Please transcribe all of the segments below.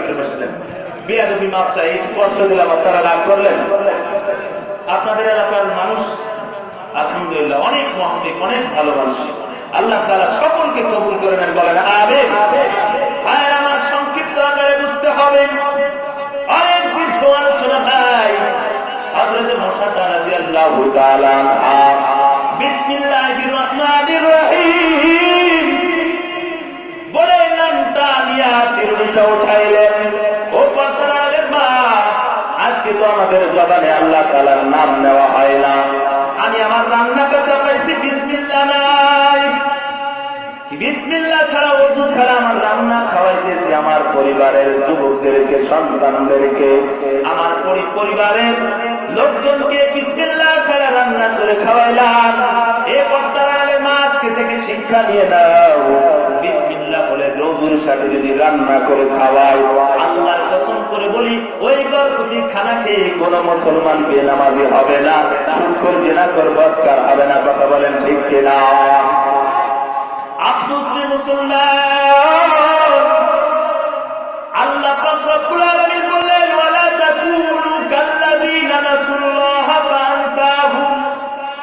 করে বসেছেন। বেয়াদবি মাপ চাই, একটু কষ্ট দিলাম, আপনারা রাগ করলেন। আপনাদের এলাকার মানুষ আলহামদুলিল্লাহ অনেক মুহাব্বিক, অনেক ভালো মানুষ। আল্লাহ তাআলা সকলকে কবুল করে নেন, বলেন আমিন। আর আমার সংক্ষিপ্ত আকারে বুঝতে হবে, অনেক দীর্ঘ আলোচনা ভাই। হযরত মুসাদ্দাদ রাদিয়াল্লাহু তাআলা বিসমিল্লাহির রহমানির রহিম বলে নামটা নিয়া চিরুনিটা উঠাইলেন। ও পর্দার মা, আজকে তো আমাদের জবানে আল্লাহ তাআলার নাম নেওয়া হয় না। আমি আমার রান্নাটা চাপাইছি, বিসমিল্লাহ নাই। কি বিসমিল্লাহ ছাড়া, ওযু ছাড়া আমার রান্না খাওয়াইতেছি আমার পরিবারের যুবকদেরকে, সন্তানদেরকে, আমার পরিবারের লোকজনকে বিসমিল্লাহ ছাড়া রান্না করে খাওয়াইলাম। এ পর্দার মা, আজকে থেকে শিক্ষা নিয়ে নাও, বিসমিল্লাহ বলে রোজুর সাথে যদি রান্না করে খাওয়াই, আল্লাহর কসম করে বলি ওই বরকতি খানা খেয়ে কোন মুসলমান বেনামাজি হবে না, সুদখোর, জিনাখোর, বদকার হবে না। কথা বলেন ঠিক কিনা? আফসোস রে মুসলমান, আল্লাহ পাক রব্বুল আলামিন বললেন ওয়ালা তাকুনু কাল্লাযীনা নাসুল্লাহা ফাআনসাহুম।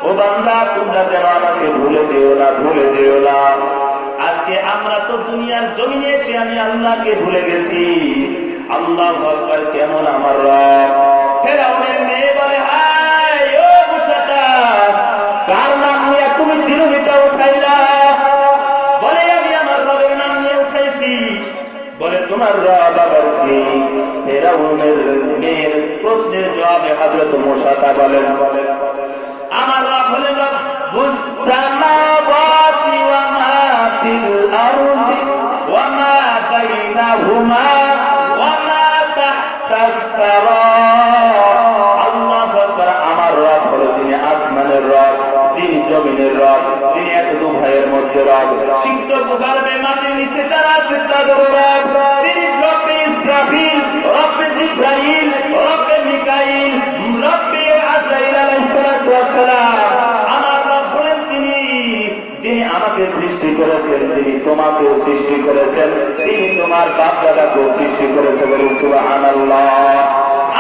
ও বান্দা, তোমরা যেন আমাকে ভুলে যেও না, ভুলে যেও না। আজকে আমরা তো দুনিয়ার জমিনে এসে আমি আল্লাহকে ভুলে গেছি। আল্লাহু আকবার, কেমন আমার রব। ফেরাউনের মেয়ে বলে, হায় ও মুসাদ্দাদ, কার নাম নিয়ে তুমি চিরুনিটা উঠাইলা? বলে আমি আমার রবের নাম নিয়ে উঠাইছি। বলে তোমার রব আবার কি? ফেরাউনের মেয়ের প্রশ্নের জবাবে হযরত মুসা বলেন, আমার রব হলেন রব্বুস সামাওয়াতি ওয়া মা ফিল আরদি ওয়া মা বাইনাহুমা ওয়া মা তাহতাস সারা। আল্লাহু আকবার, আমার রব হলো যিনি আসমানের রব, যিনি জমিনের রব, যিনি এত দু ভাইয়ের মধ্যে রব, সিদ্ধ ভূগর্ভে মাটির নিচে যারা আছে তাদের রব। তিনি রব্বে ইসরাফিল, রব্বে জিবরাইল, রব্বে মিকাইল, রব্বে আজরাইল আলাইহিস সালাতু ওয়াস সালাম। আমার রব হলেন তিনি যিনি আমাকে সৃষ্টি করেছেন, যিনি তোমাকেও সৃষ্টি করেছেন, তিনি তোমার বাপ দাদাকেও সৃষ্টি করেছেন। বলি সুবহানাল্লাহ।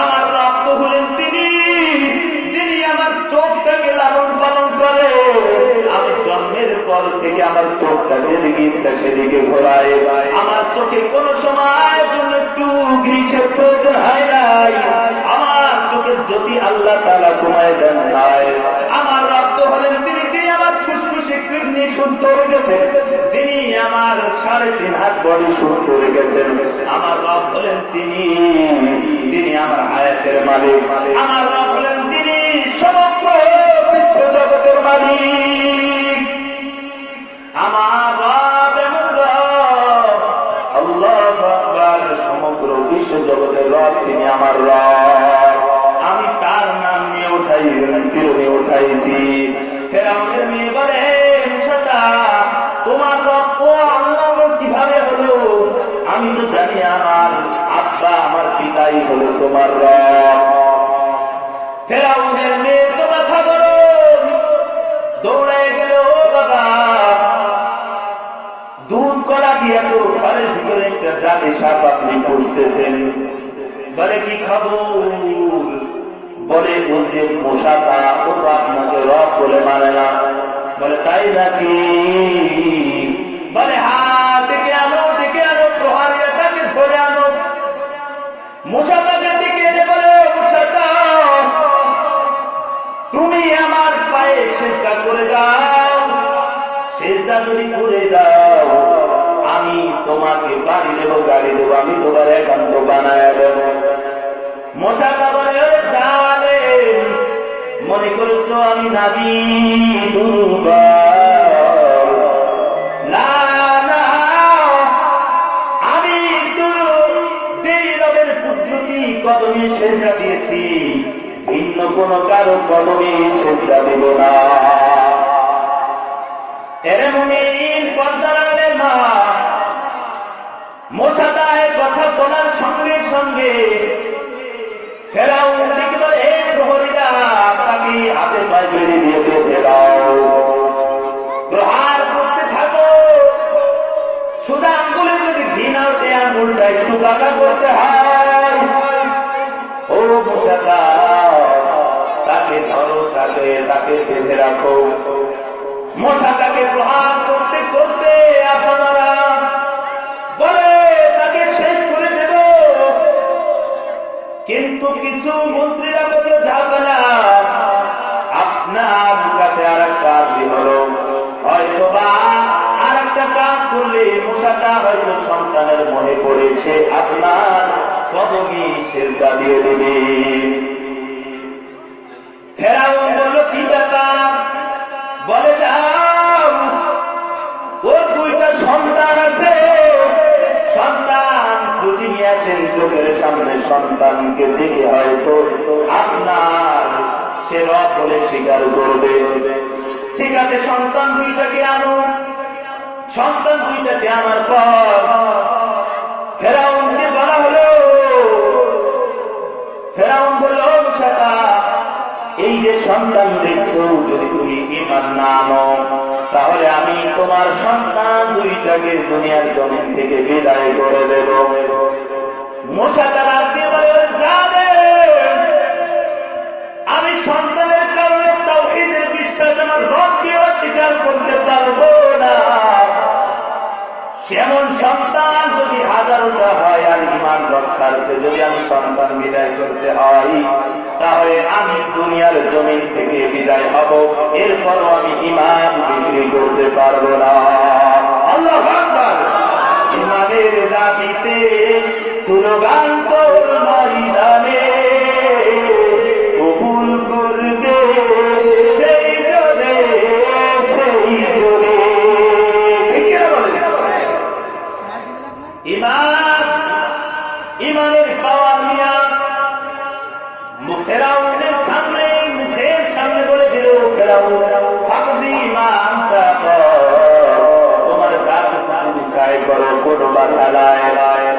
আমার রব তো হলেন তিনি যিনি আমার চোখটাকে লালন পালন করে। আমি জন্মের পর থেকে আমার চোখটা যেদিকে ইচ্ছা সেদিকে ঘোরায়। আমার চোখে কোনো সময় জন্য একটু গ্রীষের প্রয়োজন হয় নাই। আমার চোখের জ্যোতি আল্লাহ তাআলা কমায় দেন নাই। আমার রব তো হলেন তিনি যিনি আমার ফুসফুসে কিডনি শুদ্ধ রেখেছেন, যিনি আমার 3.5 হাত বডি শুদ্ধ রেখেছেন। আমার রব হলেন তিনি যিনি আমার হায়াতের মালিক। আমার রব হলেন তিনি সমগ্র বিশ্ব জগতের মালিক। আমার রব এমন রব, আল্লাহু আকবার, সমগ্র বিশ্ব জগতের রব তিনি আমার রব। আমি তার নাম নিয়ে চিরুনি উঠাইছি। ফেরাউনের মেয়ে বলে, মুসাদ্দাদ, তোমার রব ও আল্লাহ কিভাবে হলো? আমি তো জানি আমার আব্বা, আমার পিতাই হলো তোমার রব। ফেরাউনের মেয়ে তো মাথা গরম, দৌড়ায় গেল, ও বাবা, দুধ কলা দিয়ে তো ঘরের ভিতরে একটা জাতি সাপ আপনি পুষতেছেন। বলে কি খবর? বলে ও যে মশাটা, ও তো আপনাকে রব বলে মানে না। বলে তাই নাকি? বলে হ্যাঁ, ডেকে আনো, ডেকে আনো, প্রহারীটাকে ধরে আনো। মশাটাকে ডেকে এনে বলে, মশাটা, তুমি আমার পায়ে সেজদা করে দাও। সেজদা যদি করে দাও, আমি তোমাকে বাড়ি দেবো, গাড়ি দেবো, আমি তোমার একান্ত বানায় দেব। মশাটা বলে, জালেম, মনে করেছো আমি নাবি? না না, আমি তো যেই রবের কুদরতি কদমে সেজদা দিয়েছি, ভিন্ন কোন কারো কদমে সেজদা দেব না। এরে মুমিন, পর্দার মা, মোসাদায় কথা বলার সঙ্গে সঙ্গে ফেরাউন ডেকে বলে, হে প্রহরীরা, তাকে হাতে পায়ে বেঁধে দিয়ে বেঁধে দাও, প্রহার করতে থাকো। সুদা আঙ্গুলে যদি ঘি না ওঠে, আঙ্গুলটা একটু বাঁকা করতে হয়। কিছু মন্ত্রীরা বলে যাবে না, আপনার কাছে আর একটা কাজই হলো, হয়তোবা আর একটা কাজ করলে মশাটা হয়তো সন্তানের মনে পড়েছে, আপনার কদমে সেজদা দিয়ে দেবে। ফেরাউন বলল কি ব্যাপার? বলে যাও, ও দুইটা সন্তান আছে, সন্তান দুটি নিয়ে আসেন, চোখের সামনে সন্তানকে দেখে হয়তো আপনার সে রব বলে স্বীকার করবে। ঠিক আছে, সন্তান দুইটাকে আনো। সন্তান দুইটাকে আনার পর ফেরাউনকে বলা হলো, ফেরাউন বলল সেটা এই যে সন্তান দেখছো, যদি তুমি ঈমান না আনো তাহলে আমি তোমার সন্তান দুইটাকে দুনিয়ার জমিন থেকে বিদায় করে দেব। মূসা তারা বলে জানে আমি সন্তানের কারণে তাওহীদের বিশ্বাস আমার রবকে অস্বীকার করতে পারবো না। সেমন সন্তান যদি হাজারোটা হয় আর ঈমান রক্ষার্থে যদি আমি সন্তান বিদায় করতে হয়, তাহলে আমি দুনিয়ার জমিন থেকে বিদায় হব, এরপরও আমি ঈমান বিক্রি করতে পারবো না। আল্লাহু আকবার। ঈমানের দাবিতে স্লোগান তোর ময়দানে, কবুল করবে সেই জনে সেই জনে। ঠিক না বলেন? ঈমান, ঈমানের পাওয়ার নিয়া ফেরাউনের সামনে, মুখের সামনে বলে দিল, ফেরাউন ফাকদি ঈমান তোমার যা কিছু তুমি তাই করো, কোনো বাধা নাই।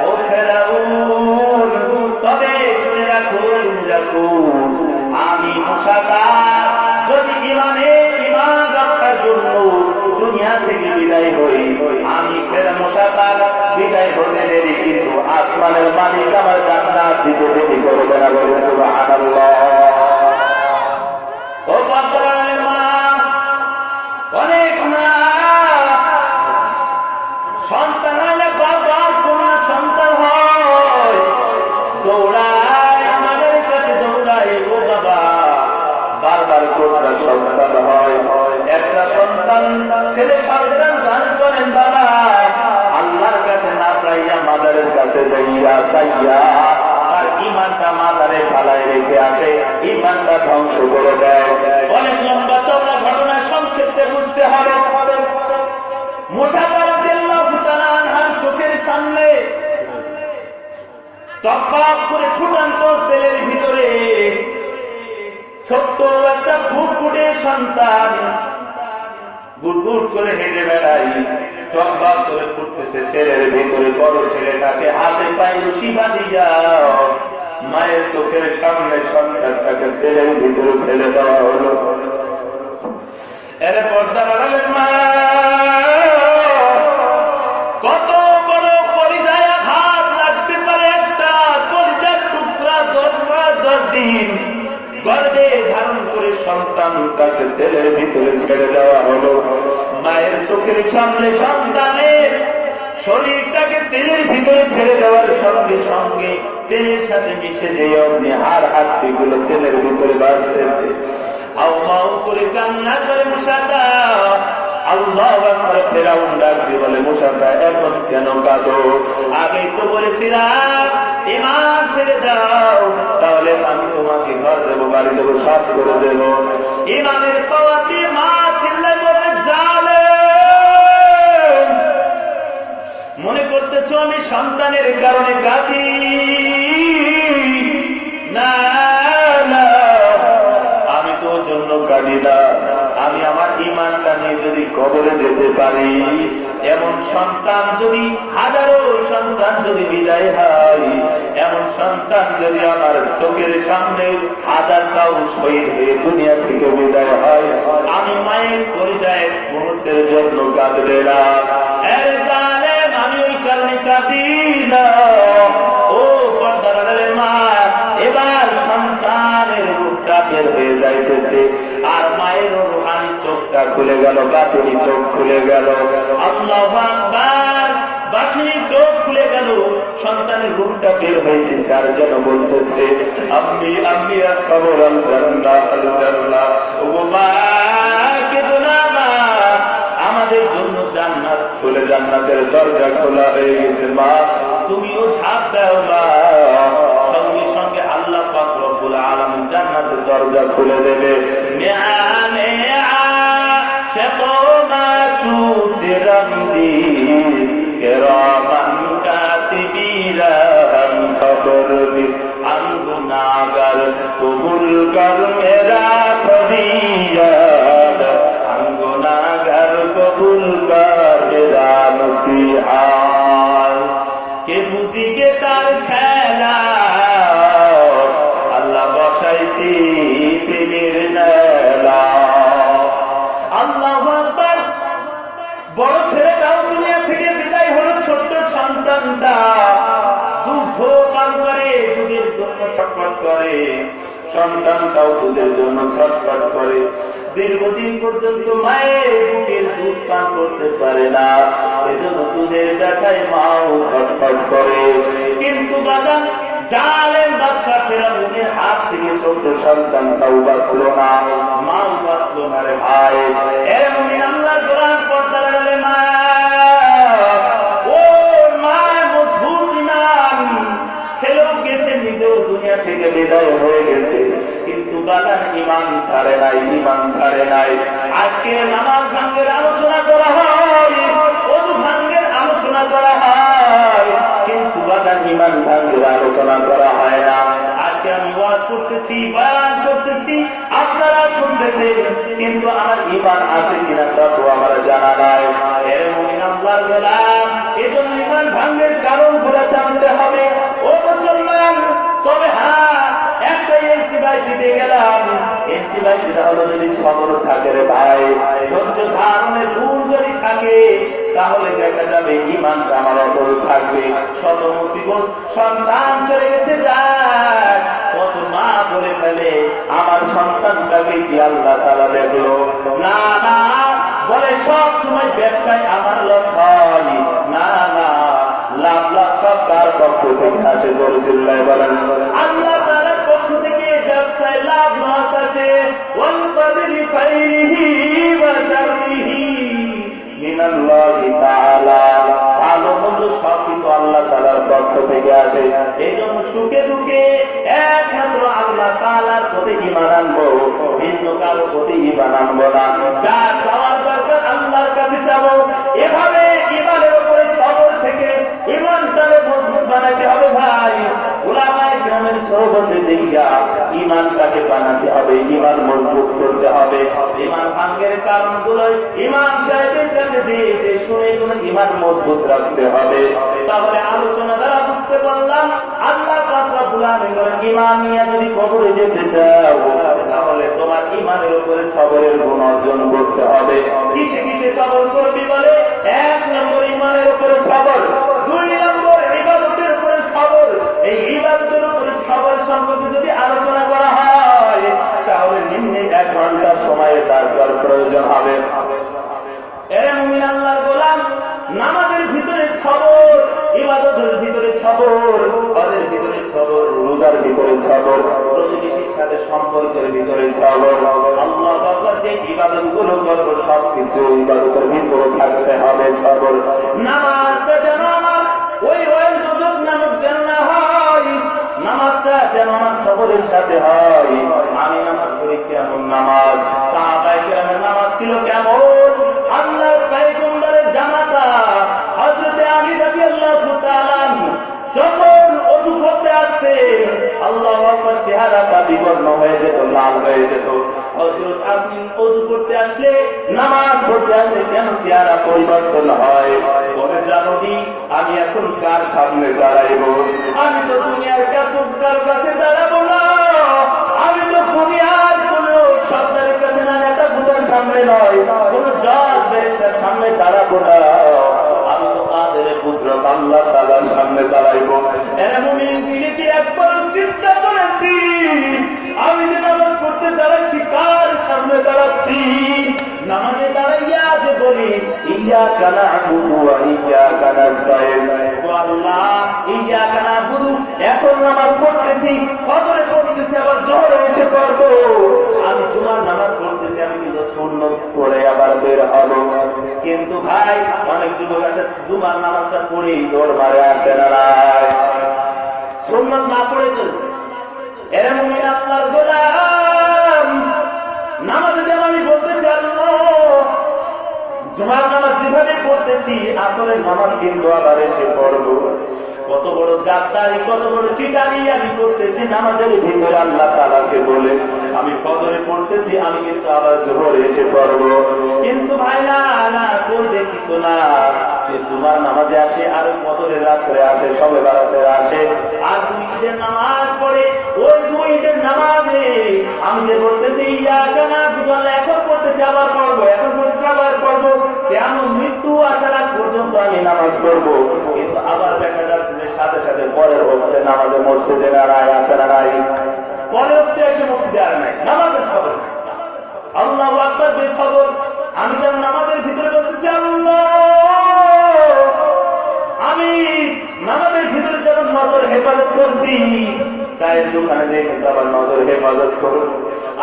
ও ফেরাউন, তবে শুনে রাখো, শুনে রাখো, আমি মূসা যদি ঈমান রক্ষার জন্য দুনিয়া থেকে বিদায় হই, আমি ফের মূসা বিদায় হতে দেরি, কিন্তু আসমানের মালিক আমার জান্নাত দিতে দেরি করবে না। বলে সুবহানাল্লাহ। ও বাচ্চাদের মা, অনেক মা সন্তান হয় না, বারবার কন্যা সন্তান হয়, দৌড়ায় মাজারের কাছে দৌড়ায়, ও বাবা বারবার কন্যা সন্তান হয়, একটা সন্তান ছেলে সন্তান দান করেন বাবা, আল্লাহর কাছে না চাইয়া মাজারের কাছে যাইয়া চাইয়া তার ঈমানটা মাজারে ফালায় রেখে আসে, ঈমানটা ধ্বংস করে দেয়। অনেক লম্বা চওড়া ঘটনা সংক্ষেপে বুঝতে হবে। মূসা রাদিয়াল্লাহু তাআলা আনহার চোখের সামনে টকবক করে ফুটন্ত তেলের ভিতরে ছোট্ট একটা ফুটফুটে সন্তান গুড়গুড় করে হেঁটে বেড়াই, টকবক করে ফুটতেছে তেলের ভিতরে। বড় ছেলেটাকে হাতে পায়ে রশি বাঁধিয়া মায়ের চোখের সামনে সন্তানটাকে তেলের ভিতরে ফেলে দেওয়া হলো। এর পর্দার আড়ালের মা, কত বড় পরিচয় আঘাত লাগতে পারে একটা কলিজার টুকরা 10 দিন গর্ভে ধারণ করে সন্তানটাকে তেলের ভিতরে ছেড়ে দেওয়া হলো। মায়ের চোখের সামনে সন্তানের শরীরটাকে তেলের ভিতরে ছেড়ে দেওয়ার সঙ্গে সঙ্গে তেলের সাথে মিশে যে অগ্নি হাড়গুলো তেলের ভিতরে বাজতেছে, আও মাও করে কান্না করে মূসাটা আল্লাহু আকবার। ফেরাউন ডাক দিয়ে বলে, মূসাটা এখন কেন কাঁদো? আগেই তো বলেছিলাম ঈমান ছেড়ে দাও, তাহলে আমি তোমাকে ঘর দেবো, বাড়ি দেবো, সব করে দেবো। ঈমানের পাওয়ার দিয়ে মা চিল্লায় বলে, জালেম, মনে করতেছো আমি সন্তানের কারণে কাঁদি? না না, আমি তো জন্য কাঁদি না, আমি আমার ঈমানটা নিয়ে যদি কবরে যেতে পারি, এমন সন্তান যদি হাজারো সন্তান যদি বিদায় হয়, এমন সন্তান যদি আমার চোখের সামনে হাজারটাও শহীদ হয়ে দুনিয়া থেকে বিদায় হয়, আমি মায়ের পরিচয় মুহূর্তের জন্য কাঁদবে না। আরে জালেম, আমি ওই কারণে কাঁদি না। ও পর্দার আড়ালের মা, এবার সন্তানের রূপটা বের হয়ে যাইতেছে, আর মায়ের রুহানি চোখটা খুলে গেল, বাতুনি চোখ খুলে গেল। আল্লাহু আকবার। বাকি চোখ খুলে গেল, সন্তানের রূপটা বের হইতেছে আর যেন বলতেছে আম্মি আম্মি আসসাবর আল জান্নাহ আল জান্নাহ। ওগো মা, কেঁদো না মা, আমাদের জন্য জান্নাত খুলে, জান্নাতের দরজা খোলা হয়ে গেছে মা, তুমিও ঝাঁপ দাও মা। সঙ্গে সঙ্গে আল্লাহ পাক রব্বুল আলামিন জান্নাতের দরজা খুলে দেবে। মেআনে আশিকো মাসুচিরামদি কিরামান কাতিবিরা হাম খবর বি হাম গুনাহগার কবুল কর মেরা ফরিয়াদ, হাম গুনাহগার কবুল কর মেরা নসিহাত। কে বুঝিবে তার খেলা, আল্লাহ বসাইছি প্রেমের মেলা। আল্লাহু আকবার। বড় ছেলেটাও দুনিয়া থেকে বিদায় হলো, ছোট্ট সন্তানটা দুধ পান করে, দুধের জন্য ছটফট করে, সন্তানটাও দুধের জন্য ছটফট করে। দীর্ঘদিন পর্যন্ত মায়ের বুকের দুধ পান করতে পারে না, এজন্য দুধের ব্যথায় মাও ছটফট করে। কিন্তু বাবা, জালেম বাদশা ফিরআউনের হাত থেকে ছোট সন্তানটাও বাঁচল না, মাও বাঁচল না রে ভাই। এর মুমিন আল্লাহর কোরআন পড়তে লাগলে মা, ও মা, মজবুত ঈমান, ছেলেও গেছে, নিজেও দুনিয়া থেকে বিদায় হয়ে গেছে, কিন্তু বাগান ঈমান ছাড়ে নাই, ঈমান ছাড়ে নাই। আজকে নামাজ ভাঙ্গের আলোচনা করা হয়, ওযু ভাঙ্গের আলোচনা করা হয়, কিন্তু বাগান ঈমান ভাঙ্গের আলোচনা করা হয় না। আজকে আমি ওয়াজ করতেছি, বয়ান করতেছি, আপনারা শুনতেছেন, কিন্তু আমার ঈমান আছে কিনা তা তো আমার জানা নাই। এর মুমিন আল্লাহর গোলাম, এজন্য ঈমান ভাঙ্গের কারণগুলো জানতে হবে। ও মুসলমান, তবে হ্যাঁ, একটা এন্টিবায়োটিক দিতে গেলাম, এন্টিবায়োটিকটা হলো যদি সবর থাকে রে ভাই, ধৈর্য ধারণের গুণ যদি থাকে, তাহলে দেখা যাবে ঈমানটা আমার অটল থাকবে। শত মুসিবত, সন্তান চলে গেছে যাক, কত মা বলে ফেলে আমার সন্তানটাকে কি আল্লাহ তাআলা দেখলো না, না বলে সব সময় ব্যবসায় আমার লস হয় না, না লাভ লাভ সব তার পক্ষ থেকে আসে। জোরে চিল্লায় বলেন আল্লাহ তাআলার পক্ষ থেকে ব্যবসায় লাভ লস আসে। ওয়াল কদরি খাইরিহি ওয়া শাররিহি মিনাল্লাহি তাআলা, ভালো মন্দ সবকিছু আল্লাহ তাআলার পক্ষ থেকে আসে। এই জন্য সুখে দুঃখে একমাত্র আল্লাহ তাআলার প্রতি ঈমান আনবো, ভিন্ন কারো প্রতি ঈমান আনবো না। যা চাওয়ার দরকার আল্লাহর কাছে চাবো। এভাবে ঈমানের উপরে সবর থেকে ঈমানটাকে মজবুত বানাতে হবে ভাই। উলামায়ে কিরামের সোহবতে দিয়া ঈমানটাকে বানাতে হবে, ঈমান মজবুত করতে হবে। ঈমান ভাঙের কারণগুলো ইমাম সাহেবের কাছে যে শুনে কোন ঈমান মজবুত রাখতে হবে। তাহলে আলোচনা দ্বারা বুঝতে পারলাম আল্লাহ পাক রব্বুল আলামিন বলেন, ঈমান নিয়ে যদি কবরে যেতে চাও, তাহলে তোমার ঈমানের উপরে সবরের গুণ অর্জন করতে হবে। কিসে কিসে সবর করবি বলে, 1 নম্বর ঈমানের উপরে সবর, 2 নম্বর ইবাদতের উপরে সবর। এই ইবাদতের উপরে সবর সম্পর্কে যদি আলোচনা করা হয়, তাহলে নিম্নে 1 ঘন্টা সময় তার প্রয়োজন হবে। এরে মুমিন আল্লাহর গোলাম, নামাজের ভিতরে সবর, ইবাদতের ভিতরে সবর, হজের ভিতরে সবর, রোজার ভিতরে সবর, প্রতিবেশীর সাথে সম্পর্কের ভিতরে সবর। আল্লাহু আকবার, যে ইবাদতগুলো করব সবকিছু ইবাদতের ভিতরে থাকতে হবে সবর। নামাজটা যেন আমার ওই দুজক নামক জান্নাত হয়, নামাজটা যেন আমার সবরের সাথে হয়। আমি নামাজ পড়ি কেমন নামাজ, সাহাবায়ে কেরামের নামাজ ছিল কেমন, আল্লাহর পয়গম্বরের জামাতা হযরত আলী রাদিয়াল্লাহু তাআলা আনহু যখন ওযু করতে আসতেন, আল্লাহু আকবার, চেহারাটা বিবর্ণ হয়ে যেত, লাল হয়ে যেত। হযরত আপনি ওযু করতে আসলে, নামাজ পড়তে আসলে কেন চেহারা পরিবর্তন হয়? বলে, জানো কি আমি এখন কার সামনে দাঁড়াইবো? আমি তো দুনিয়ার কার কাছে দাঁড়াবো না, আমি তো দুনিয়ার কোন সরকারের কাছে না, নেতা গুলোর সামনে নয়, কোন জজ ব্যারিস্টার সামনে দাঁড়াবো না, আমি তো কাদের পুত্র আল্লাহ তাআলার সামনে দাঁড়াইবো। এরা মুমিন দিলে কি একবার চিন্তা করেছি আমি যে নামাজ পড়তে দাঁড়াচ্ছি কার সামনে দাঁড়াচ্ছি? নামাজে দাঁড়াইয়া যে বলি ইয়্যাকা না'বুদু ওয়া ইয়্যাকা নাস্তাঈন, ও আল্লাহ ইয়্যাকা না'বুদু, এখন নামাজ পড়তেছি, ফজরে পড়তেছি, আবার জোহরে এসে পড়ব, আমি জুমার নামাজ পড়তেছি, আমি কিন্তু সুন্নত পড়ে আবার বের হব। কিন্তু ভাই অনেক যুবক আছে জুমার নামাজটা পড়েই দৌড় মারে আসে না, সুন্নত না পড়ে চলছে। এর মুমিন আল্লাহর গোলাম, নামাজে যেন আমি বলতেছি আল্লাহ জুমার নামাজ যেভাবে পড়তেছি আসরের নামাজ কিন্তু আবার এসে পড়বো, কত বড় গাদ্দারি, কত বড় চিটারি আমি করতেছি নামাজের ভিতরে। আল্লাহ তাআলাকে বলে আমি ফজরে পড়তেছি, আমি কিন্তু আবার জোহরে এসে পড়বো। কিন্তু ভাই না না, কই দেখি তো না, জুমার নামাজে আসে, আর ফজরের রাত্রে আসে, সবে বারাতে আসে, আর দুই ঈদের নামাজ পড়ে। ওই দুই ঈদের নামাজে আমি যে পড়তেছি ইয়্যাকা না'বুদু, এখন পড়তেছি আবার পড়বো, এখন পড়তেছি আবার পড়বো, কেমন মৃত্যু আসার আগ পর্যন্ত আমি নামাজ পড়বো। কিন্তু আবার দেখা যাচ্ছে যে সাথে সাথে পরের ওয়াক্তে নামাজে মসজিদে দাঁড়ায় আসে না নাই, পরের ওয়াক্তে এসে মসজিদে আর নাই, নামাজের খবর নাই। আল্লাহু আকবার, বেখবর। আমি যেন নামাজের ভিতরে বলতেছি আল্লাহ, আমি নামাজের ভিতরে যেন নজর হেফাজত করছি, চায়ের দোকানে যে কিন্তু আবার নজর হেফাজত করব,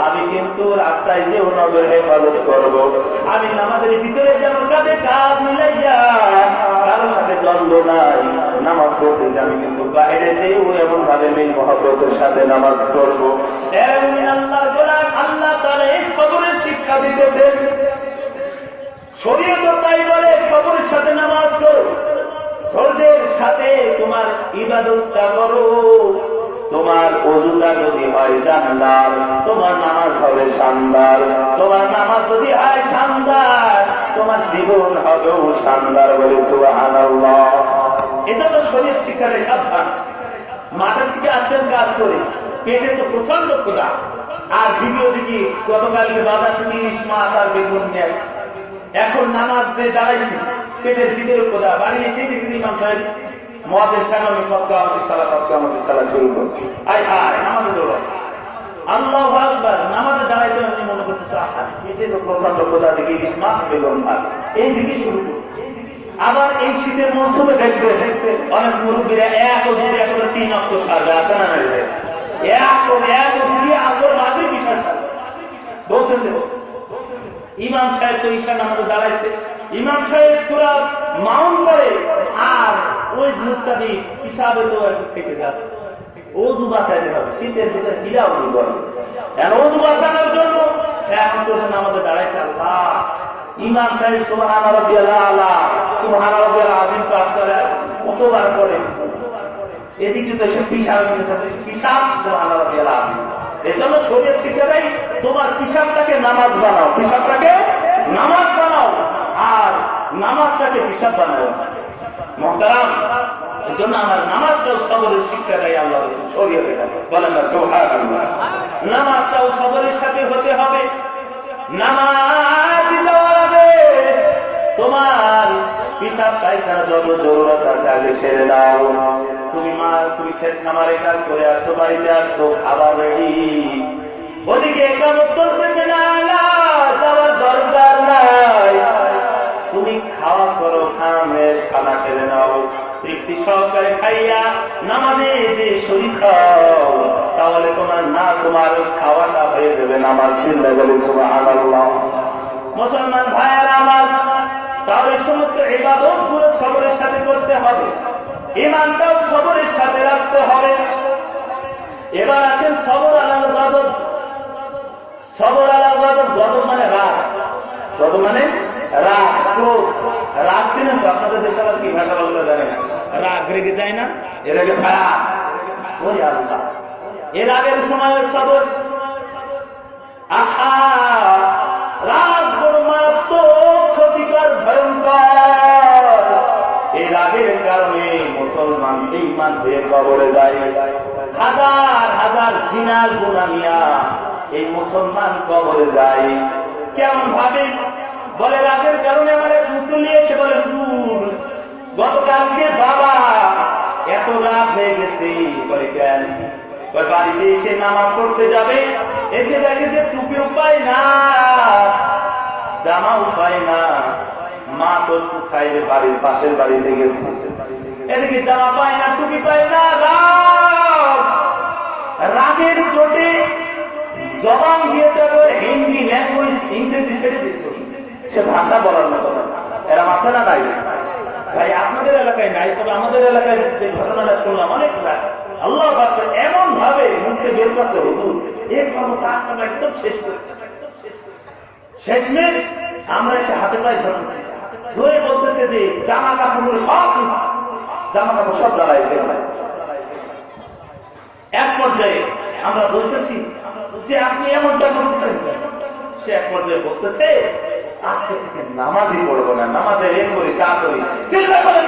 আমি কিন্তু রাস্তায় যেও নজর হেফাজত করব, আমি নামাজের ভিতরে যেন কাঁধে কাঁধ মিলাইয়া কারোর সাথে দ্বন্দ্ব নাই নামাজ পড়তেছি, আমি কিন্তু বাইরে যেও এমন ভাবে মিল মহব্বতের সাথে নামাজ পড়বো। আল্লাহর গোলাম, আল্লাহ তাআলা এই সবরের শিক্ষা দিতেছে, শরীয়ত তাই বলে সবরের সাথে নামাজ করো, ধৈর্যের সাথে তোমার ইবাদতটা করো। তোমার ওযুটা যদি হয় জান্নাত, তোমার নামাজ হবে শানদার, তোমার নামাজ যদি হয় শানদার, তোমার জীবন হবেও শানদার। বলে সুবহানাল্লাহ। এটা তো শরীয়ত শিক্ষা দেয়। সাবধান, মাথা থেকে আসছেন কাজ করে, পেটে তো প্রচন্ড ক্ষুধা, আর ভিডিও দেখি গতকালকে বাজার থেকে ইলিশ মাছ আর বেগুন নিয়ে, এখন নামাজ যে দাঁড়াইছি পেটের ভিতরে ক্ষুধা বাড়িয়েছে, দেখি ইমাম সাহেব মুয়াজ্জিন সাহেব আমি কক্কামতের সালাত শুরু করি, আয় হায় নামাজে দৌড়াই, আল্লাহু আকবার, নামাজে দাঁড়াইতে আমি মনে করতেছি আহা পেটে তো প্রচন্ড ক্ষুধা, দেখি ইলিশ মাছ বেগুন ভাত, এই দিকে শুরু করছি। আবার এই শীতের মৌসুমে দেখবে অনেক মুরব্বীরা এক অজুতে একবারে 3 ওয়াক্ত সারবে, আছে না? এক অজুতে আসর মাঝে বিশ্বাস বলতেছে ইমাম সাহেব তো ঈশা নামাজে দাঁড়াইছে, ইমাম সাহেব সূরা মাউন করে, আর ওই মুখটা দিয়ে হিসাবে তো একটু থেকে যাচ্ছে, ওযু বাঁচাইতে হবে, শীতের ভিতরে কিরা ওযু করে, ওযু বাঁচানোর জন্য এখন তো নামাজে দাঁড়াইছে। আল্লাহ, ইমাম সাহেব সুবহান রাব্বিয়াল আলা, সুবহান রাব্বিয়াল আযীম পাঠ করে, কতবার করে, এদিকে তো সে পিশাব সুবহান রাব্বিয়াল আযীম। এজন্য শরীয়ত শিক্ষা দেয় তোমার পিশাবটাকে নামাজ বানাও, পিশাবটাকে নামাজ বানাও, আর নামাজটাকে পিশাব বানাও। মুহতারাম, এজন্য আমার নামাজটাও সবরের শিক্ষা দেয় আল্লাহ রাসূল শরীয়তে। বলেন না সুবহানাল্লাহ। নামাজটাও সবরের সাথে হতে হবে। নামাজ দেওয়ার আগে তোমার পিশাব পায়খানা যত জরুরত আছে আগে সেরে দাও। তুমি ক্ষেত খামারে কাজ করে আসছো, বাড়িতে আসছো, খাবার রেডি, ওদিকে একামত চলতেছে না, যাওয়ার দরকার নাই, তুমি খাওয়া করো, খানা সেরে নাও, তৃপ্তি সহকারে খাইয়া নামাজে যে শরীর খাও, তাহলে তোমার খাওয়াটা হয়ে যাবে নামাজ। জিন্দাবাদ সুবহানাল্লাহ। মুসলমান ভাইয়েরা আমার, তাহলে সমস্ত ইবাদত গুলো সবরের সাথে করতে হবে, ঈমানটাও সবরের সাথে রাখতে হবে। এবার আছেন সবর আলাল গজব। সবর আলাল গজব, গজব মানে রাগ, গজব মানে রাগ, ক্রোধ। রাগ ছিলেন তো আপনাদের দেশের কি ভাষা বলতে জানেন? রাগ রেগে যায় না, এর আগে খারাপ, ওই আল্লাহ, এর আগের সময় সবর। আহা, রাগ বড় মারাত্মক, ক্ষতিকর, ভয়ঙ্কর। এই রাগের কারণে মুসলমান বেঈমান হয়ে কবরে যায়। হাজার হাজার জিনার গুনাহ নিয়া এই মুসলমান কবরে যায়। কেমন ভাবে? বলে রাগের কারণে আমার এক মুসল্লি এসে বলে, হুজুর গতকালকে বাবা এত রাগ হয়ে গেছে। বলে কেন? বাড়িতে এসে নামাজ পড়তে যাবে, এসে দেখে যে টুপি উপায় না, জামাও পায় না, মা তো একটু সাইডে বাড়ির পাশের বাড়িতে গেছে, এদিকে জামা পায় না, টুপি পায় না, রাগের চোটে জবান দিয়ে দেবে হিন্দি ল্যাঙ্গুয়েজ, ইংরেজি ছেড়ে দিচ্ছে, সে ভাষা বলার মতো না। এরা মাথা না নাই ভাই, আপনাদের এলাকায় নাই, তবে আমাদের এলাকায় যে ঘটনাটা শুনলাম অনেক আল্লাহ এমন ভাবে মুখে বের করছে, হুজুর এই ক্ষমতা আমরা একদম শেষ করে শেষমেশ আমরা এসে হাতে পায়ে ধরতেছি, ধরে বলতেছে যে জামা কাপড় সব কিছু, জামা কাপড় সব জ্বালাইতে হয়। এক পর্যায়ে আমরা বলতেছি যে আপনি এমনটা করতেছেন, সে এক পর্যায়ে বলতেছে আজকে থেকে নামাজই পড়বো না, নামাজে এ করি তা করি, চিন্তা করেন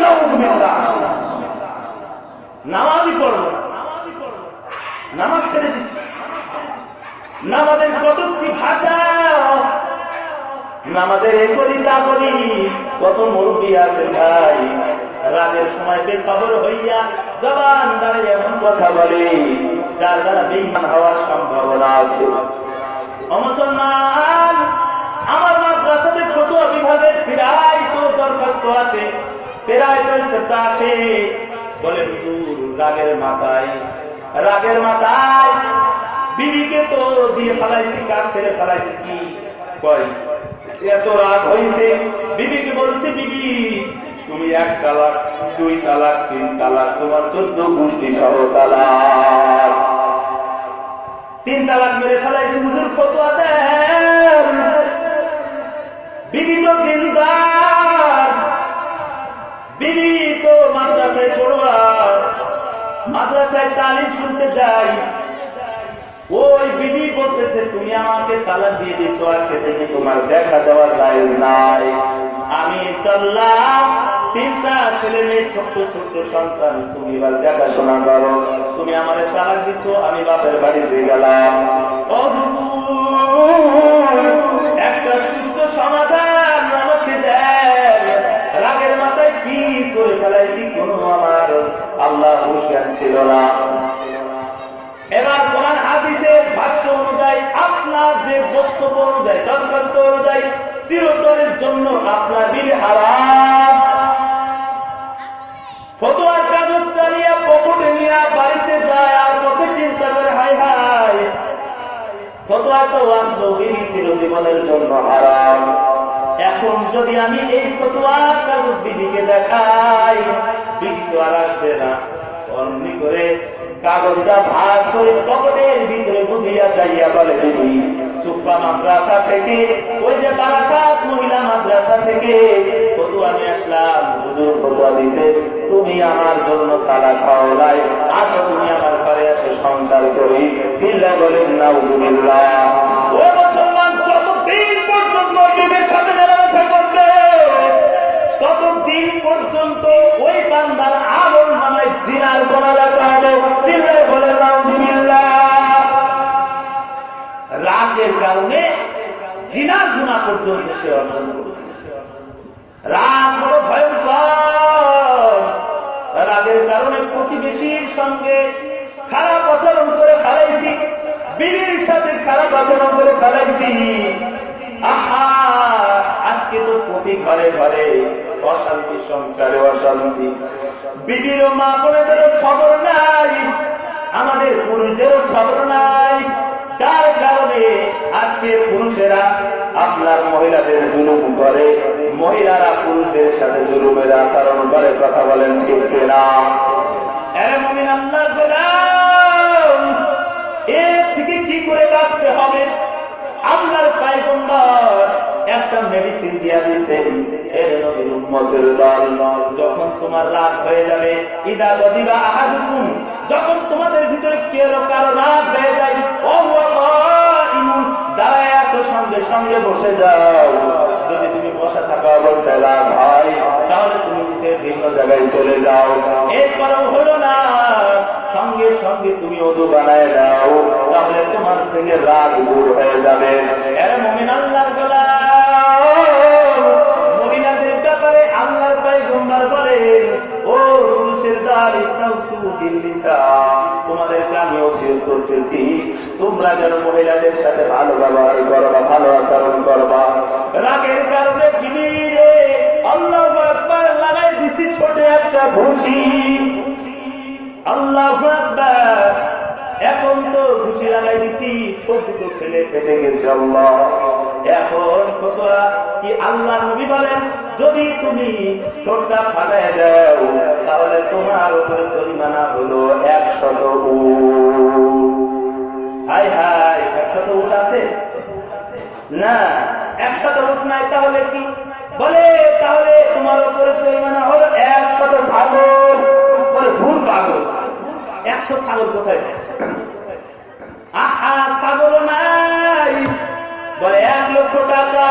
নামাজই পড়বো না, নামাজ ছেড়ে দিচ্ছি। নামাজের কতটি ভাষা, নামাজের এ করি তা করি, কত মুরব্বী আছে ভাই, রাতের সময় বেসবর হইয়া জবান দাঁড়িয়ে এমন কথা বলে যার দ্বারা বেঈমান হওয়ার সম্ভাবনা আছে। মুসলমান, আমার মাদ্রাসাতে ফতোয়া বিভাগের প্রায় তো দরখাস্ত আছে, প্রায় দরখাস্ত আসে, বলে হুজুর রাগের মাথায় বিবিকে তো দিয়ে ফেলাইছি, কাজ ছেড়ে ফেলাইছি, কি কয় এত রাগ হয়েছে, বিবিকে বলছে বিবি তুমি 1 তালাক 2 তালাক 3 তালাক, তোমার 14 গোষ্ঠী সহ তালাক, 3 তালাক মেরে ফেলাইছি, হুজুর ফতোয়া দেন। বিবি তো দিনদার, বিবি তো মাদ্রাসায় পড়ুয়া, মাদ্রাসায় তালিম শুনতে যাই, ওই বিবি বলতেছে তুমি আমাকে তালাক দিয়ে দিছো, আজকে থেকে তোমার দেখা দেওয়া যায় নাই। আমি চললাম, 3টা ছেলে মেয়ে, ছোট্ট ছোট্ট সন্তান, তুমি এবার দেখাশোনা করো, তুমি আমারে তালাক দিছো, আমি বাপের বাড়িতে গেলাম। একটা সুস্থ সমাধান আমাকে দেন, রাগের মাথায় কি করে ফেলাইছি কোন আমার আল্লাহ হুঁশিয়ার ছিল না। এবার কোরআন হাদিসের ভাষ্য অনুযায়ী, আপনার যে বক্তব্য অনুযায়ী, দরখাস্ত অনুযায়ী চিরতরের জন্য আপনার বিবি হারাম। ফতোয়ার কাগজটা নিয়ে পকেটে নিয়ে বাড়িতে যায়, আর পথে চিন্তা করে হায় হায় ফতোয়া তো আসলো, বিবি ছিল জীবনের জন্য হারাম। এখন যদি আমি এই ফতোয়ার কাগজ বিবিকে দেখাই, বিবি তো আর আসবে না, অমনি করে কাগজটা ভাঁজ করে পকেটের ভিতরে বুঝিয়া যাইয়া বলে দিবি সুফা মাদ্রাসা থেকে, ওই যে বারাসাত মহিলা মাদ্রাসা থেকে ফতোয়া নিয়ে আসলাম, হুজুর ফতোয়া দিছে তুমি আমার জন্য তালাক হও নাই, আসো তুমি আমার ঘরে এসে সংসার করি। চিল্লা বলেন নাউযুবিল্লাহ। ও মুসলমান, যতদিন পর্যন্ত বিবির সাথে মেলামেশা করবে, ততদিন পর্যন্ত ওই বান্দার আমল নামায় জিনার গোনা লেখা হবে। চিল্লায় বলে নাউযুবিল্লাহ। রাগের কারণে জিনার গুনাহ পর্যন্ত সে অর্জন করছে। রাগ বড় ভয়ঙ্কর। রাগের কারণে প্রতিবেশীর সঙ্গে খারাপ আচরণ করে ফেলাইছি, বিবির সাথে খারাপ আচরণ করে ফেলাইছি। আহা, আজকে তো প্রতি ঘরে ঘরে অশান্তি, সংসারে অশান্তি, বিবির মা বোনেদেরও সবর নাই, আমাদের পুরুষদেরও সবর নাই, যার কারণে আজকে পুরুষেরা আপনার মহিলাদের জুলুম করে, মহিলারা পুরুষদের সাথে জুলুমের আচরণ করে। কথা বলেন ঠিক কিনা? আরে মুমিন আল্লাহর গোলাম, এর থেকে কি করে বাঁচতে হবে? আল্লাহর পয়গম্বর একটা মেডিসিন দিয়া দিয়েছেন, এর নবীর উম্মতের দল, যখন তোমার রাগ হয়ে যাবে, ইদা গদিবা আহাদুকুম, যখন তোমাদের ভিতরে কারো রাগ হয়ে যায়, ও ইমুন, দাঁড়ায় আছো, সঙ্গে সঙ্গে বসে যাও। যদি তুমি বসে থাকা অবস্থায় রাগ হয়, তাহলে তুমি ভিন্ন জায়গায় চলে যাও। এরপরেও হলো না, সঙ্গে সঙ্গে তুমি ওযু বানায় দাও, তাহলে তোমার থেকে রাগ দূর হয়ে যাবে। এর মুমিন আল্লাহর গোলাম, মহিলাদের ব্যাপারে আল্লাহর পয়গম্বর বলেন, ও পুরুষের দল, ইসতাউসু বিল নিসা, তোমাদেরকে আমি নসিহত করতেছি, তোমরা যেন মহিলাদের সাথে ভালো ব্যবহার করবা, ভালো আচরণ করবা। রাগের কারণে বিবিরে আল্লাহু আকবার লাগাই দিছি ছোট একটা ঘুষি। আল্লাহু আকবার, এখন তো ঘুষি লাগাই দিছি, ছোট তো ছেলে ফেটে গেছে। আল্লাহ, এখন ফতোয়া কি আল্লাহ নবী বলেন, যদি তুমি ছোটটা ফাটায় দাও তাহলে তোমার উপরে জরিমানা হলো 100 উট। হায় হায়, 100 উট আছে না? 100 উট নাই, তাহলে কি বলে? তাহলে তোমার উপরে জরিমানা হলো 100 ছাগল। বলে ভুল পাগল, 100 ছাগল কোথায়? আহা, ছাগল নাই। বলে 1 লক্ষ টাকা।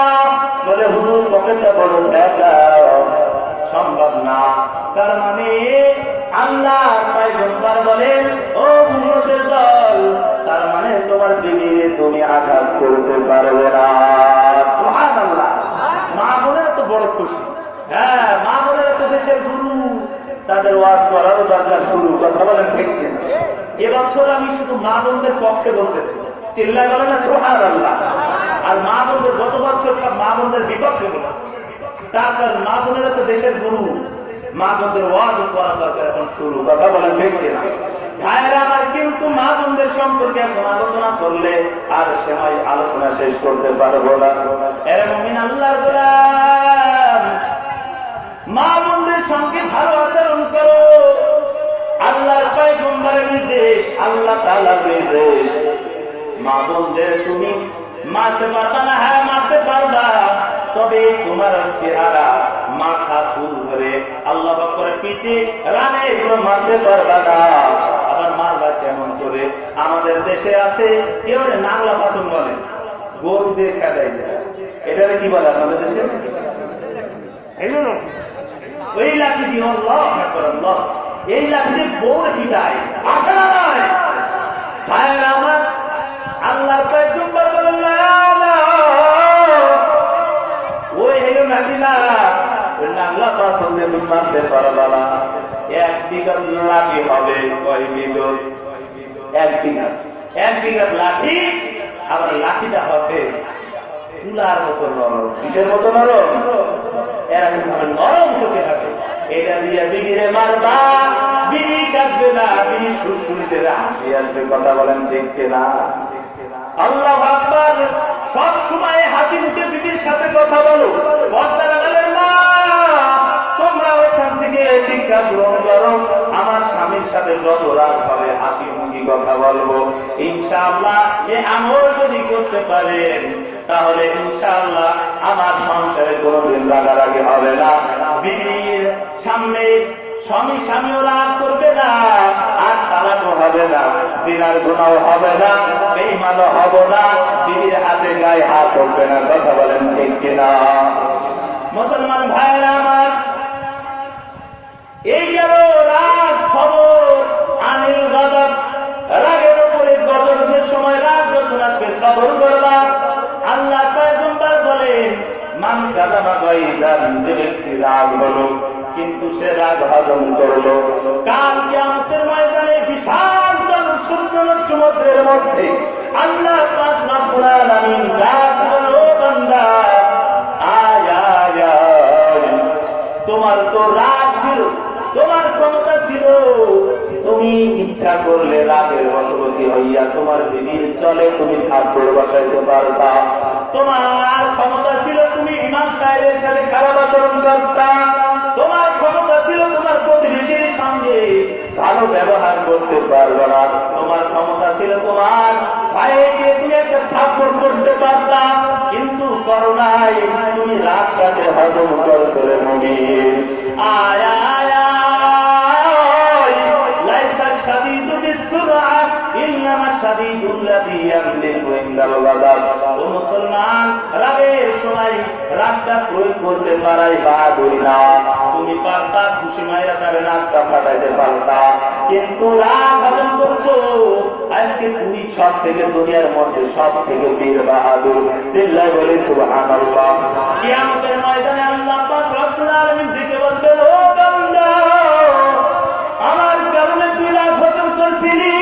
বলে হুজুর পকেটটা বড় টাকা, সম্ভব না। তার মানে আল্লাহ পয়গম্বর বলেন, ও উম্মতের দল, তার মানে তোমার বিবিকে তুমি আঘাত করতে পারবে না। সুবহানাল্লাহ। মা বোনেরা তো বড় খুশি। হ্যাঁ, মা বোনেরা তো দেশের গুরু, তাদের ওয়াজ করারও দরকার শুরু। কথা বলেন ঠিক কিনা? এবছর আমি শুধু মা বোনদের পক্ষে বলতেছি, চিল্লায় বলে না সুবহানাল্লাহ। আর মা বোনদের গত বছর সব মা বোনদের বিপক্ষে বলেছে। তার কারণ মা বোনেরা তো দেশের গুরু, মা বোনদের ওয়াজ করা দরকার এখন শুরু। কথা বলেন ঠিক কিনা? ভাইয়েরা আমার, কিন্তু মা বোনদের সম্পর্কে এখন আলোচনা করলে আর সময় আলোচনা শেষ করতে পারবো না। এর মুমিন আল্লাহর গোলাম, মা বোনদের সঙ্গে ভালো আচরণ করো। আল্লাহর পয়গম্বরের নির্দেশ, আল্লাহ তাআলার নির্দেশ। মা বোনদের তুমি মারতে পারবা না? হ্যাঁ, মারতে পারবা, তবে তোমার চেহারা, মাথা, চুল ধরে আল্লাহ করে পিঠে রানে এগুলো মারতে পারবা না। আবার মারবা কেমন করে? আমাদের দেশে আছে কেউ নাংলা পাচন বলে, গরুদের খেলায় যায়, এটা কি বলে আমাদের দেশে? ওই লাঠি দিয়ে আল্লাহ আল্লাহ, এই লাঠি দিয়ে বউর পিটায়। আছে না নয়? ভাইয়েরা আমার, আল্লাহ পয়গম্বর বলেন, না না, ওই হেলো লাঠি না, ওই নাংলা পাথর দিয়ে তুমি মারতে পারবা না। 1 বিঘা লাঠি হবে। কয় বিঘত? 1 বিঘা। 1 বিঘা লাঠি। আবার লাঠিটা হবে তুলার মতো নরম। কিসের মতো নরম? এরকম ভাবে নরম হতে হবে। এটা দিয়ে বিবিরে মারবা, বিবি কাঁদবে না, বিবি সুস্থিতে হাসি আসবে। কথা বলেন ঠিক কিনা? আল্লাহু আকবার। সব সময় হাসি মুখে বিবির সাথে কথা বলো। পর্দা লাগালের মা, তোমরা ওখান থেকে শিক্ষা গ্রহণ করো। আমার স্বামীর সাথে যত রাগ হবে হাসি মুখে কথা বলবো। ইনশাআল্লাহ এই আমল যদি করতে পারেন তাহলে ইনশাআল্লাহ আমার সংসারে কোনোদিন রাগারাগি হবে না। বিবির সামনে স্বামীও রাগ করবে না, আর তালাকও হবে না, জিনার গুনাহ হবে না, বেঈমানও হবে না, বিবির হাতে গায়ে হাত উঠবে না। কথা বলেন ঠিক কিনা? মুসলমান ভাইয়েরা আমার, এই গেল রাগ, সবর আনিল গজব। রাগের উপরে গজবের সময় রাগ যখন আসবে সবর করবা। আল্লাহ পয়গম্বর বলেন, মান কাযাবা গায়জান, যে ব্যক্তি রাগ হলো কিন্তু সে রাগ হজম করলো, কাল কিয়ামতের ময়দানে বিশাল জনসমুদ্রের সমুদ্রের মধ্যে আল্লাহ পাক রব্বুল আলামিন ডাক বলে, ও বান্দা, আয় আয় আয়, তোমার তো রাগ ছিল, তোমার ক্ষমতা ছিল, তুমি ইচ্ছা করলে রাগের বশবর্তী হইয়া তোমার বিবির চলে তুমি ঠাকুর বসাইতে পারতা। তোমার ক্ষমতা ছিল তুমি ইমাম সাহেবের সাথে খারাপ আচরণ করতা। তোমার ক্ষমতা ছিল তোমার প্রতিবেশীর সঙ্গে ভালো ব্যবহার করতে পারবে না। তোমার ক্ষমতা ছিল তোমার ভাইকে তুমি একটা ঠাকুর করতে পারতা, কিন্তু করো নাই। তুমি রাগটাকে হজম করছো রে মুমিন। আয় আয় আয়, লাইসা শাদীদু বিসসুরআ ইন্নামা শাদীদুল্লাযী ইয়ামলিকু ইনদাল গাদাব। ও মুসলমান, রাগের সময় রাগটা প্রয়োগ করতে পারাই বাহাদুরি না। তুমি পারতা খুশি মাইরা তারে নাকটা ফাটাইতে পারতা, কিন্তু রাগ হজম করছো। আজকে তুমি সব থেকে দুনিয়ার মধ্যে সব থেকে বীর বাহাদুর। চিল্লায় বলি সুবহানাল্লাহ। কিয়ামতের ময়দানে আল্লাহ পাক রব্বুল আলামিন ডেকে বলবেন, ও বান্দা, আমার কারণে তুই রাগ হজম করছিলি,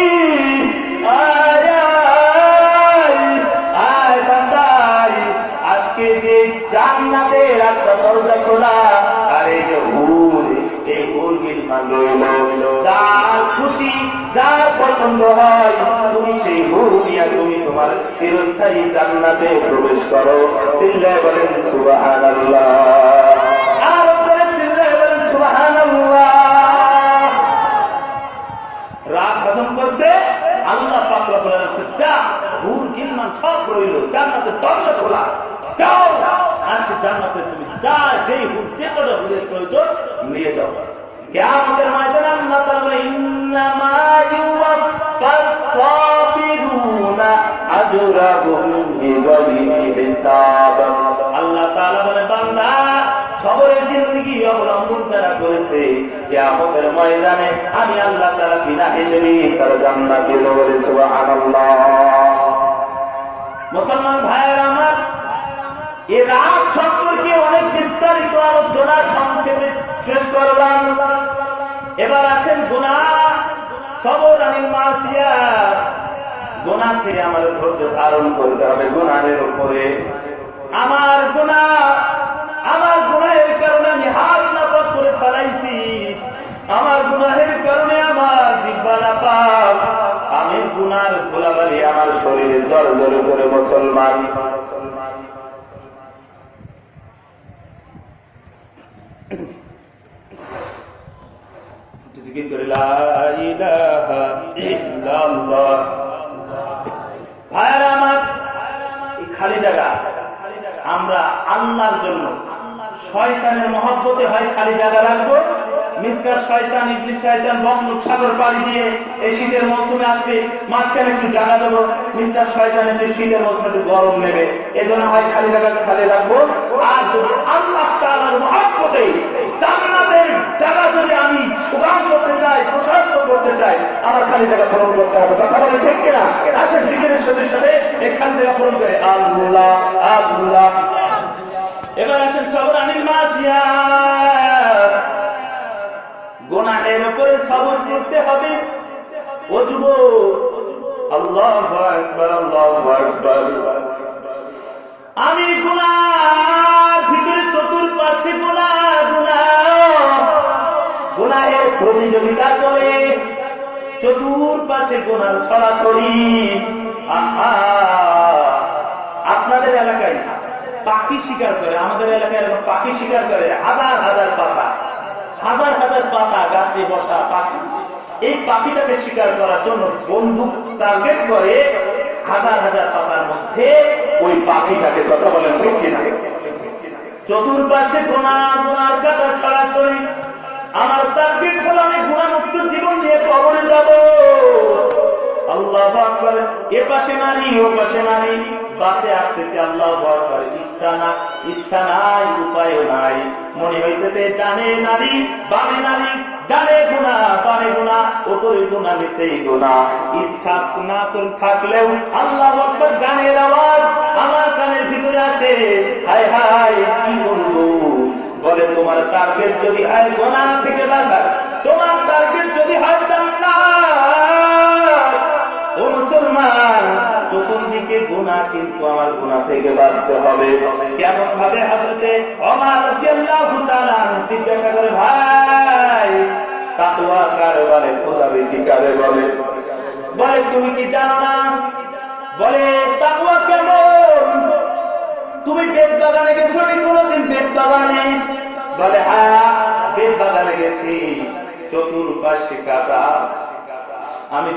যার পছন্দ হয় তুমি সেই হুর নিয়ে তুমি তোমার চিরস্থায়ী জান্নাতে প্রবেশ করো। চিল্লায় বলেন সুবহানাল্লাহ, আর করে চিল্লায় বলেন সুবহানাল্লাহ। রাত হজম করছে, আল্লাহ পাক রব্বুল আলামিন যা হুর গিলমান সব রইল, জান্নাতের দরজা খোলা, যাও আজকে জান্নাতে তুমি যা যেই হুর যে কটা হুরের প্রয়োজন নিয়ে যাও। কিয়ামতের ময়দানে আল্লাহ তাআলা বলেন ইন্নামা ইউওয়াফাস সাবিরুনা আজরাহুম বিগাইরি হিসাব। আল্লাহ তাআলা বলেন বান্দা সবরের জিন্দেগি অবলম্বন যারা করেছে কিয়ামতের ময়দানে আমি আল্লাহ তাআলা বিনা হিসেবে তার জান্নাতে দেব। সুবহানাল্লাহ। মুসলমান ভাইয়েরা আমার, এই রাত সম্পর্কে অনেক বিস্তারিত আলোচনা সংক্ষেপে শেষ করলাম। এবার আসেন গুনাহ, সবর আনিল মাসিয়াত। গুনাহ থেকে আমাদের ধৈর্য ধারণ করতে হবে গুনাহের উপরে। আমার গুনাহের কারণে আমি হাত নাপাক করে ফেলাইছি, আমার গুনাহের কারণে আমার জিহ্বা নাপাক, আমি গুনার ধুলাবালি আমার শরীরে জড়জড় করে। মুসলমান জিকির করে লা ইলাহা ইল্লাল্লাহ। ভাইরা আমার, এই খালি জায়গা আমরা আল্লাহর জন্য, শয়তানের মহব্বতে হয় খালি জায়গা রাখবো। মিস্টার শয়তান, ইবলিস শয়তান বঙ্গোপসাগর পাড়ি দিয়ে এই শীতের মৌসুমে আসবে, মাঝখানে একটু জায়গা দেবো। মিস্টার শয়তান একটু শীতের মৌসুমে একটু গরম নেবে, এজন্য হয় খালি জায়গা খালি রাখবো। আর যদি আল্লাহ তাআলার মহব্বতে জান্নাতের জায়গা যদি আমি সুগাম করতে চাই, প্রশস্ত করতে চাই, আমার খালি জায়গা পূরণ করতে হবে। কথা বলে ঠিক কিনা? আসেন জিকিরের সাথে সাথে এই খালি জায়গা পূরণ করে আল্লাহ আল্লাহ। এবার আসেন সবর আনিল মাসিয়াত। গুনাহের উপরে সবর করতে হবে। ও যুবক, আল্লাহু আকবার, আল্লাহু আকবার। আমি গুনার ভিতরে চতুর্পাশে গুনাহের প্রতিযোগিতা চলে, চতুর্পাশে গুনার ছড়াছড়ি। আপনাদের এলাকায় পাখি শিকার করে, আমাদের এলাকায় এরকম পাখি শিকার করে, হাজার হাজার পাতা, হাজার হাজার পাতা গাছে বসা পাখি। এই পাখিটাকে শিকার করার জন্য বন্দুক টার্গেট করে হাজার হাজার পাতার মধ্যে ওই পাখিটাকে। কথা বলেন ঠিক কিনা? চতুর্পাশে গুনার কাটা ছড়াছড়ি। আমার টার্গেট হলো আমি গুনামুক্ত জীবন নিয়ে কবরে যাব। আল্লাহু আকবার। এ পাশে নারী, ও পাশে নারী, বাসে আসতেছে। আল্লাহু আকবার। ইচ্ছা নাই, উপায় নাই। মনে হইতেছে ডানে নারী, বামে নারী, ডানে গুনাহ, বামে গুনাহ, উপরে গুনাহ, নিচেই গুনাহ। ইচ্ছা না করে থাকলেও আল্লাহু আকবার গানের আওয়াজ আমার কানের ভিতরে আসে। হায় হায়, কি করবো? বলে তোমার টার্গেট যদি হয় গুনাহ থেকে বাঁচা, তোমার টার্গেট যদি হয় জান্নাত, ও মুসলমান, চতুর্দিকে গুনাহ, কিন্তু আমার গুনাহ থেকে বাঁচতে হবে। কেমন ভাবে? হযরতে ওমর রাদিয়াল্লাহু তাআলা জিজ্ঞাসা করে, ভাই তাকওয়া কারে বলে, খোদাভীতি কারে বলে? বলে তুমি কি জানো না? বলে তাকওয়া কেমন? তুমি বেত বাগানে গেছো কি কোনোদিন? বেত বাগানে? বলে হ্যাঁ, বেত বাগানে গেছি, চতুর্পাশে কাটা। আমি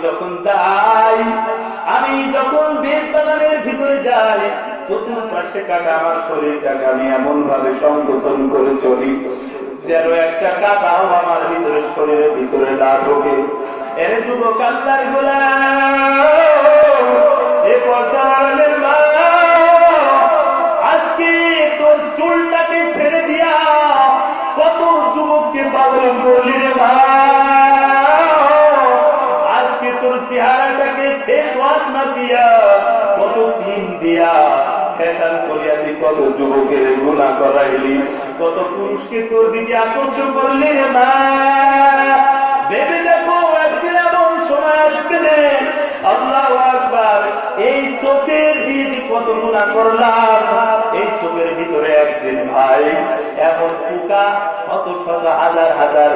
যখন বেত বাগানের ভিতরে যাই, চতুর্পাশে কাটা, আমার শরীরটাকে আমি এমন ভাবে সংকোচন করে চলি যেন একটা কাটাও আমার ভিতরে, শরীরের ভিতরে না ঢোকে। এর যুবক আল্লাহর গোলাম, এ পর্দার মা, আজকে তোর চুলটাকে ছেড়ে দিয়া কত যুবককে পাগল করলি রে ভাই। আজকে তোর চেহারাটাকে ফেস ওয়াশ না দিয়া, কত দিন দিয়া ফ্যাশন করিয়া তুই কত যুবকের গুনাহ করাইলি, কত পুরুষকে তোর দিকে আকর্ষণ করলি রে মা। ভেবে দেখো, একদিন এমন সময় আসবে রে, আল্লাহু আকবার, এই চোখের দিয়ে যে কত গুনাহ করলাম, এই চোখের ভিতরে একদিন ভাই এমন পোকা শত শত হাজার হাজার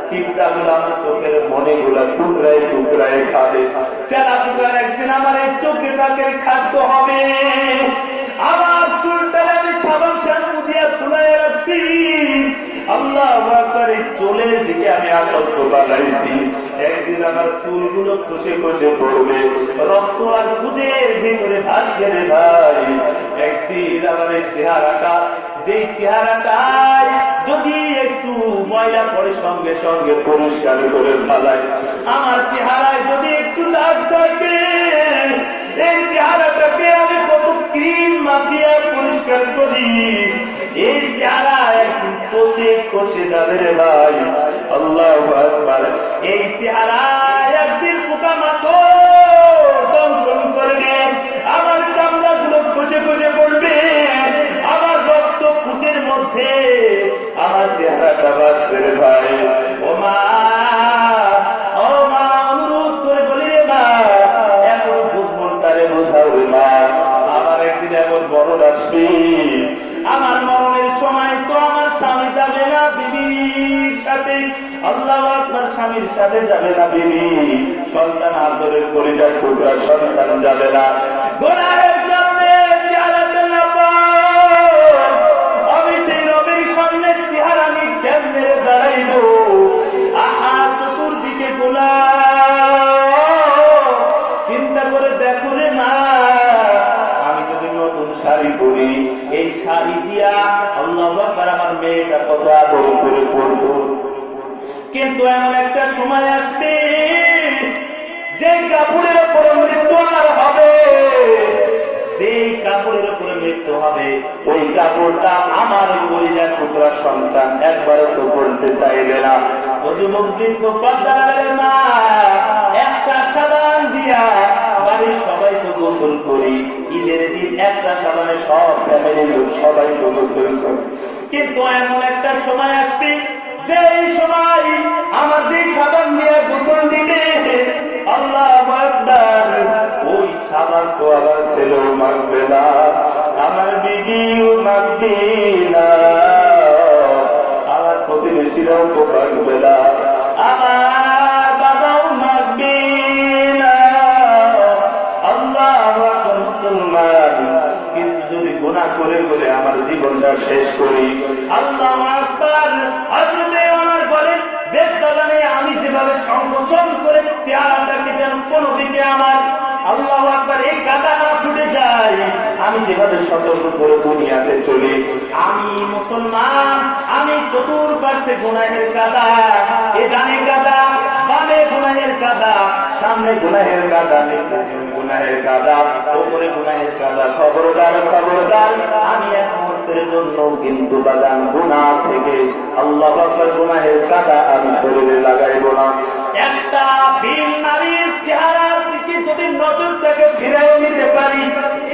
পিঁপড়াগুলো আমার চোখের মনেগুলা টুকরায় টুকরায় খাবে। চেলা পোকার একদিন আমার এই চোখটাকে খাদ্য হবে। আমার চুলটা আমি সাবান শ্যাম্পু দিয়ে ফুলাই রাখছি। আল্লাহু আকবার, এই চুলের দিকে আমি আসক্ত বানাইছি। একদিন আমার চুলগুলো খসে খসে পড়বে, রক্ত আর খুদের ভিতরে ভাসবে রে ভাই। একদিন আমার এই চেহারাটা, যেই চেহারাটাই যদি একটু ময়লা পড়ে সঙ্গে সঙ্গে পরিষ্কার করে ফেলায়, আমার চেহারায় যদি একটু দাগ থাকে, এই চেহারাটাকে আমি কত ক্রিম মাখিয়ে পরিষ্কার করি, এই চেহারা একদিন পচে খসে যাবে রে ভাই। আল্লাহু আকবার, এই চেহারা একদিন পোকামাকড় দংশন করবে, আমার চামড়াগুলো খসে খসে পড়বে, আমার রক্ত পুঁজের মধ্যে আমার চেহারাটা বাসবে রে ভাই। ও মা, ও মা, অনুরোধ করে বলি রে মা, এখন বুঝমনটারে বোঝাও রে মা। আমার একদিন এমন মরণ আসবে, আমার মরণের সময় তো আমার স্বামী যাবে না বিবির সাথে। আল্লাহু আকবার, স্বামীর সাথে যাবে না বিবি, সন্তান আদরের পরিবার টুকরা সন্তান যাবে না। গুনাহের কারণে চেহারাটা না পাই, আমি সেই রবের সামনে চেহারা নিয়ে কেমনে দাঁড়াইব? আহা, চতুর্দিকে গুনাহ। চিন্তা করে দেখো রে মা, আমি যদি নতুন শাড়ি পরি, এই শাড়ি দিয়া আল্লাহু আকবার আমার মেয়েটা কত আদর করে পড়তো। কিন্তু এমন একটা সময় আসবে, যে কাপড়ের উপরে মৃত্যু আমার হবে, যেই কাপড়ের উপরে মৃত্যু হবে, ওই কাপড়টা আমার পরিবার টুকরা সন্তান একবারও তো পড়তে চাইবে না। ও যুবক কিন্তু পর্দা লাগালে মা, একটা সাবান দিয়া বাড়ির সবাই তো গোসল করি, ঈদের দিন একটা সাবানে সব ফ্যামিলির লোক সবাই তো গোসল করে। কিন্তু এমন একটা সময় আসবে, যে সময় আমার যে সাবান দিয়ে গোসল দিবে, আল্লাহু আকবার, ওই সাবান তো আমার ছেলেও মাখবে না, আমার বিবিও মাখবে না, আমার প্রতিবেশীরাও তো মাখবে না, আমার বাবাও মাখবে না। আল্লাহু আকবার, মুসলমান। কিন্তু যদি গুনাহ করে করে আমার জীবনটা শেষ করি, আল্লাহু আকবার, হযরতে ওমর বলেন, বেদবাগানে আমি যেভাবে সংকোচন করে চেহারাটাকে যেন কোনো দিকে আমার আল্লাহু আকবার এই কাদা না ছুটে যায়, আমি যেভাবে সতর্ক করে দুনিয়াতে চলি, আমি মুসলমান, আমি চতুর্পাশে গুনাহের কাদা, এ ডানে কাদা, বামে গুনাহের কাদা, সামনে গুনাহের কাদা, নিচে গুনাহের কাদা, উপরে গুনাহের কাদা। খবরদার, খবরদার, আমি এক মুহূর্তের জন্য কিন্তু বাদান গুনাহ থেকে আল্লাহু আকবার গুনাহের কাদা আমি শরীরে লাগাইব না। একটা বীর নারীর চেহারার দিকে যদি নজরটাকে ফিরাই নিতে পারি,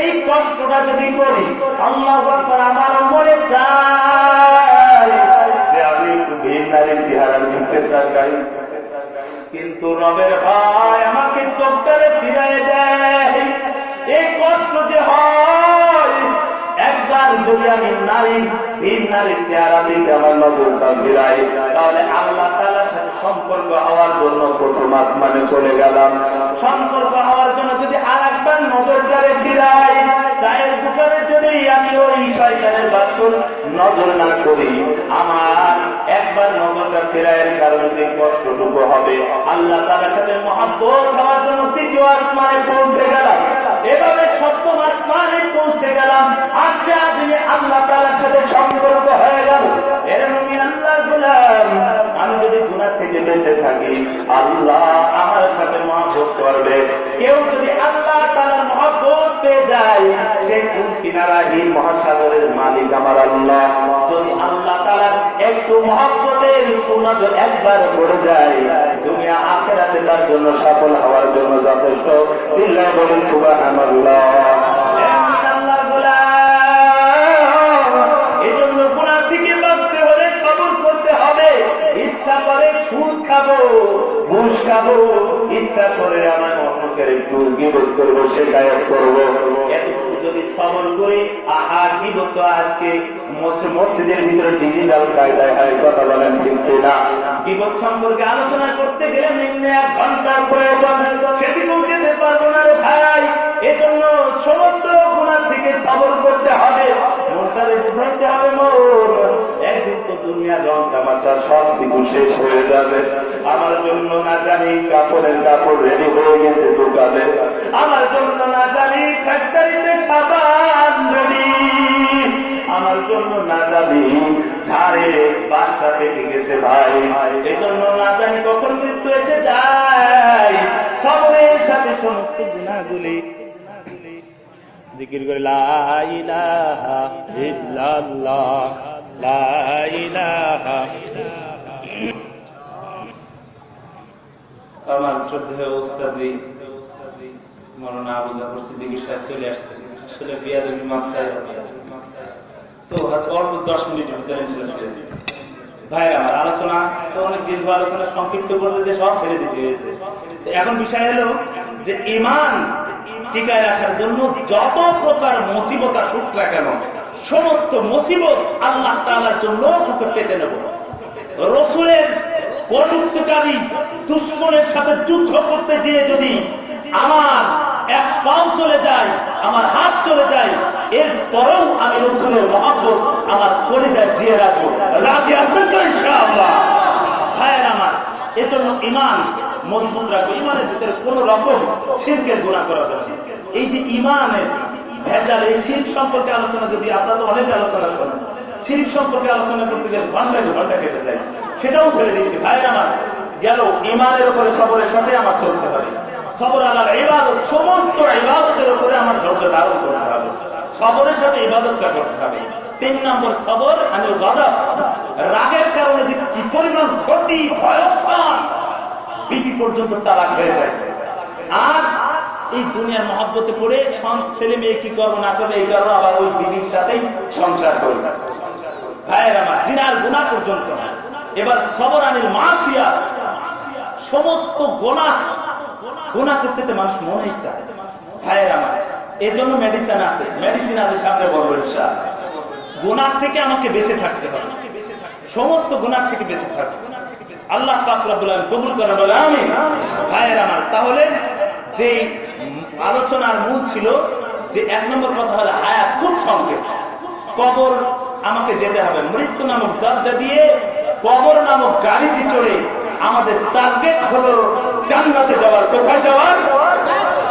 এই কষ্টটা যদি করি, আল্লাহু আকবার, আমার মনে চায় যে আমি একটু বীর নারীর চেহারার নিচে তাকাই, কিন্তু রবের ভাই আমাকে চোখটারে ফিরাই দেয়। এই কষ্ট যে হয়, একবার যদি আমি নারী বীর নারীর চেহারা দিকে আমার নজরটা ফিরাই, তাহলে আল্লাহ তাআলার সাথে সম্পর্ক হওয়ার জন্য প্রথম আসমানে চলে গেলাম। সম্পর্ক হওয়ার জন্য যদি আর একবার নজরটারে ফিরাই, চায়ের দোকানে যদি আমি ওই শয়তানের বাছুর নজর না করি, আমার একবার নজরটা ফেরাইয়ের কারণে যে কষ্টটুকু হবে, আল্লাহ তাআলার সাথে মহব্বত হওয়ার জন্য দ্বিতীয় আসমানে পৌঁছে গেলাম, এভাবে সপ্তম আসমানে পৌঁছে গেলাম, আরশে আজিমে আল্লাহ তাআলার সাথে সম্পর্ক হয়ে গেল। এর মুমিন আল্লাহর গোলাম, আমি যদি গুনাহ থেকে বেঁচে থাকি, আল্লাহ আমার সাথে মহব্বত করবে। কেউ যদি আল্লাহ তাআলার মহব্বত পেয়ে যায়, সে কোন কিনারাহীন মহাসাগরের মালিক আমার আল্লাহ। যদি আল্লাহ তাআলার একটু মহব্বতের সুনজর একবার পড়ে যায়, দুনিয়া আখিরাতে তার জন্য সফল হওয়ার জন্য যথেষ্ট। চিল্লায় বলুন সুবহানাল্লাহ। আল্লাহর গোলাম, এজন্য গুনাহ থেকে বাঁচতে হলে সবর করতে হবে। ইচ্ছা করে সুদ খাবো, ঘুষ খাবো, ইচ্ছা করে আমার অন্যকে একটু গীবত করবো, শিকায়ত করবো, এত যদি সবর করি, আহা গীবত তো আজকে মসজিদের ভিতরে ডিজিটাল কায়দায় হয়, কথা বলেন ঠিক না? গীবত সম্পর্কে আলোচনা করতে গেলে নিম্নে 1 ঘন্টার প্রয়োজন, সেদিকেও যেতে পারবো না রে ভাই। এজন্য সমস্ত গুনাহ থেকে সবর করতে হবে, মনটারে বুঝাইতে হবে মন, একদিন তো দুনিয়ার রং তামাশা সব কিছু শেষ হয়ে যাবে। আমার জন্য না জানি কাপড়ের কাপড় রেডি হয়ে গেছে দোকানে, আমার জন্য না জানি ফ্যাক্টরিতে সাবান রেডি, আমার জন্য না জানি ঝাড়ে বাসটা পেকে গেছে ভাই, এজন্য না জানি কখন মৃত্যু এসে যায়। সবরের সাথে সমস্ত গুনাহগুলি জিকির করে লা ইলাহা ইল্লাল্লাহ, লা ইলাহা। আমার শ্রদ্ধেয় ওস্তাদজি মৌলানা আবু জাফর সিদ্দিকী সাহেব চলে আসছে, আসলে বিয়াদবি মাফ চাই তো অল্প 10 মিনিটের ভিতরে ভাই আমার আলোচনা তো অনেক দীর্ঘ আলোচনা সংক্ষিপ্ত করতে যে সব ছেড়ে দিতে হয়েছে। এখন বিষয় হলো যে ঈমান টিকায় রাখার জন্য যত প্রকার মুসিবত আসুক না কেন, সমস্ত মুসিবত আল্লাহ তাআলার জন্য তোকে পেতে নেব। রাসূলের কটুক্তিকারী দুশমনের সাথে যুদ্ধ করতে গিয়ে যদি আমার এক পাও চলে যায়, আমার হাত চলে যায়, এরপরেও আমি রাসূলের মহব্বত আমার কলিজায় জিয়ে রাখবো। রাজি আছেন তো ইনশাআল্লাহ? ভাইয়ের আমার, এজন্য ঈমান মজবুত রাখবো। ঈমানের ভিতরে কোন রকম শিরকের গুনাহ করা যাবে না। এই যে ঈমানের ভেজাল, এই শিরক সম্পর্কে আলোচনা যদি আপনারা অনেক আলোচনা শোনেন, শিরক সম্পর্কে আলোচনা করতে গেলে ঘন্টা কেটে যায়, সেটাও ছেড়ে দিয়েছি। ভাইয়ের আমার, গেল ঈমানের উপরে সবরের সাথে আমার চলতে হবে। সবর আলার ইবাদত, সমস্ত ইবাদতের উপরে আমার ধৈর্য ধারণ করতে হবে, সবরের সাথে ইবাদতটা করতে হবে। 3 নম্বর সবর আনিল গাদাব, রাগের কারণে যে কি পরিমাণ ক্ষতি ভয়ঙ্কর, বিবি পর্যন্ত তালাক হয়ে যায়। আর এই দুনিয়ার মহব্বতে পড়ে ছেলে মেয়ে কি করবো না করবে এই কারণে আবার ওই বিবির সাথেই সংসার করবে। ভাইয়ের আমার, জিনার গুনাহ পর্যন্ত। এবার সবর আনিল মাসিয়া, সমস্ত গুনাহ করতে মানুষ মনেই চায়। ভাইয়ের আমার, এর জন্য মেডিসিন আছে, সামনে বলবো ইনশাআল্লাহ। গুনাহ থেকে আমাকে বেঁচে থাকতে হবে, সমস্ত গুনাহ থেকে বেঁচে থাকতে আল্লাহ পাক রব্বুল আলামিন কবুল করে বলে আমিন। ভাইয়ের আমার, তাহলে যে আলোচনার মূল ছিল যে 1 নম্বর কথা হলো হায়াত খুব সংক্ষেপ, কবর আমাকে যেতে হবে। মৃত্যু নামক দরজা দিয়ে কবর নামক গাড়িতে চড়ে আমাদের টার্গেট হলো জান্নাতে যাওয়ার। কোথায় যাওয়ার?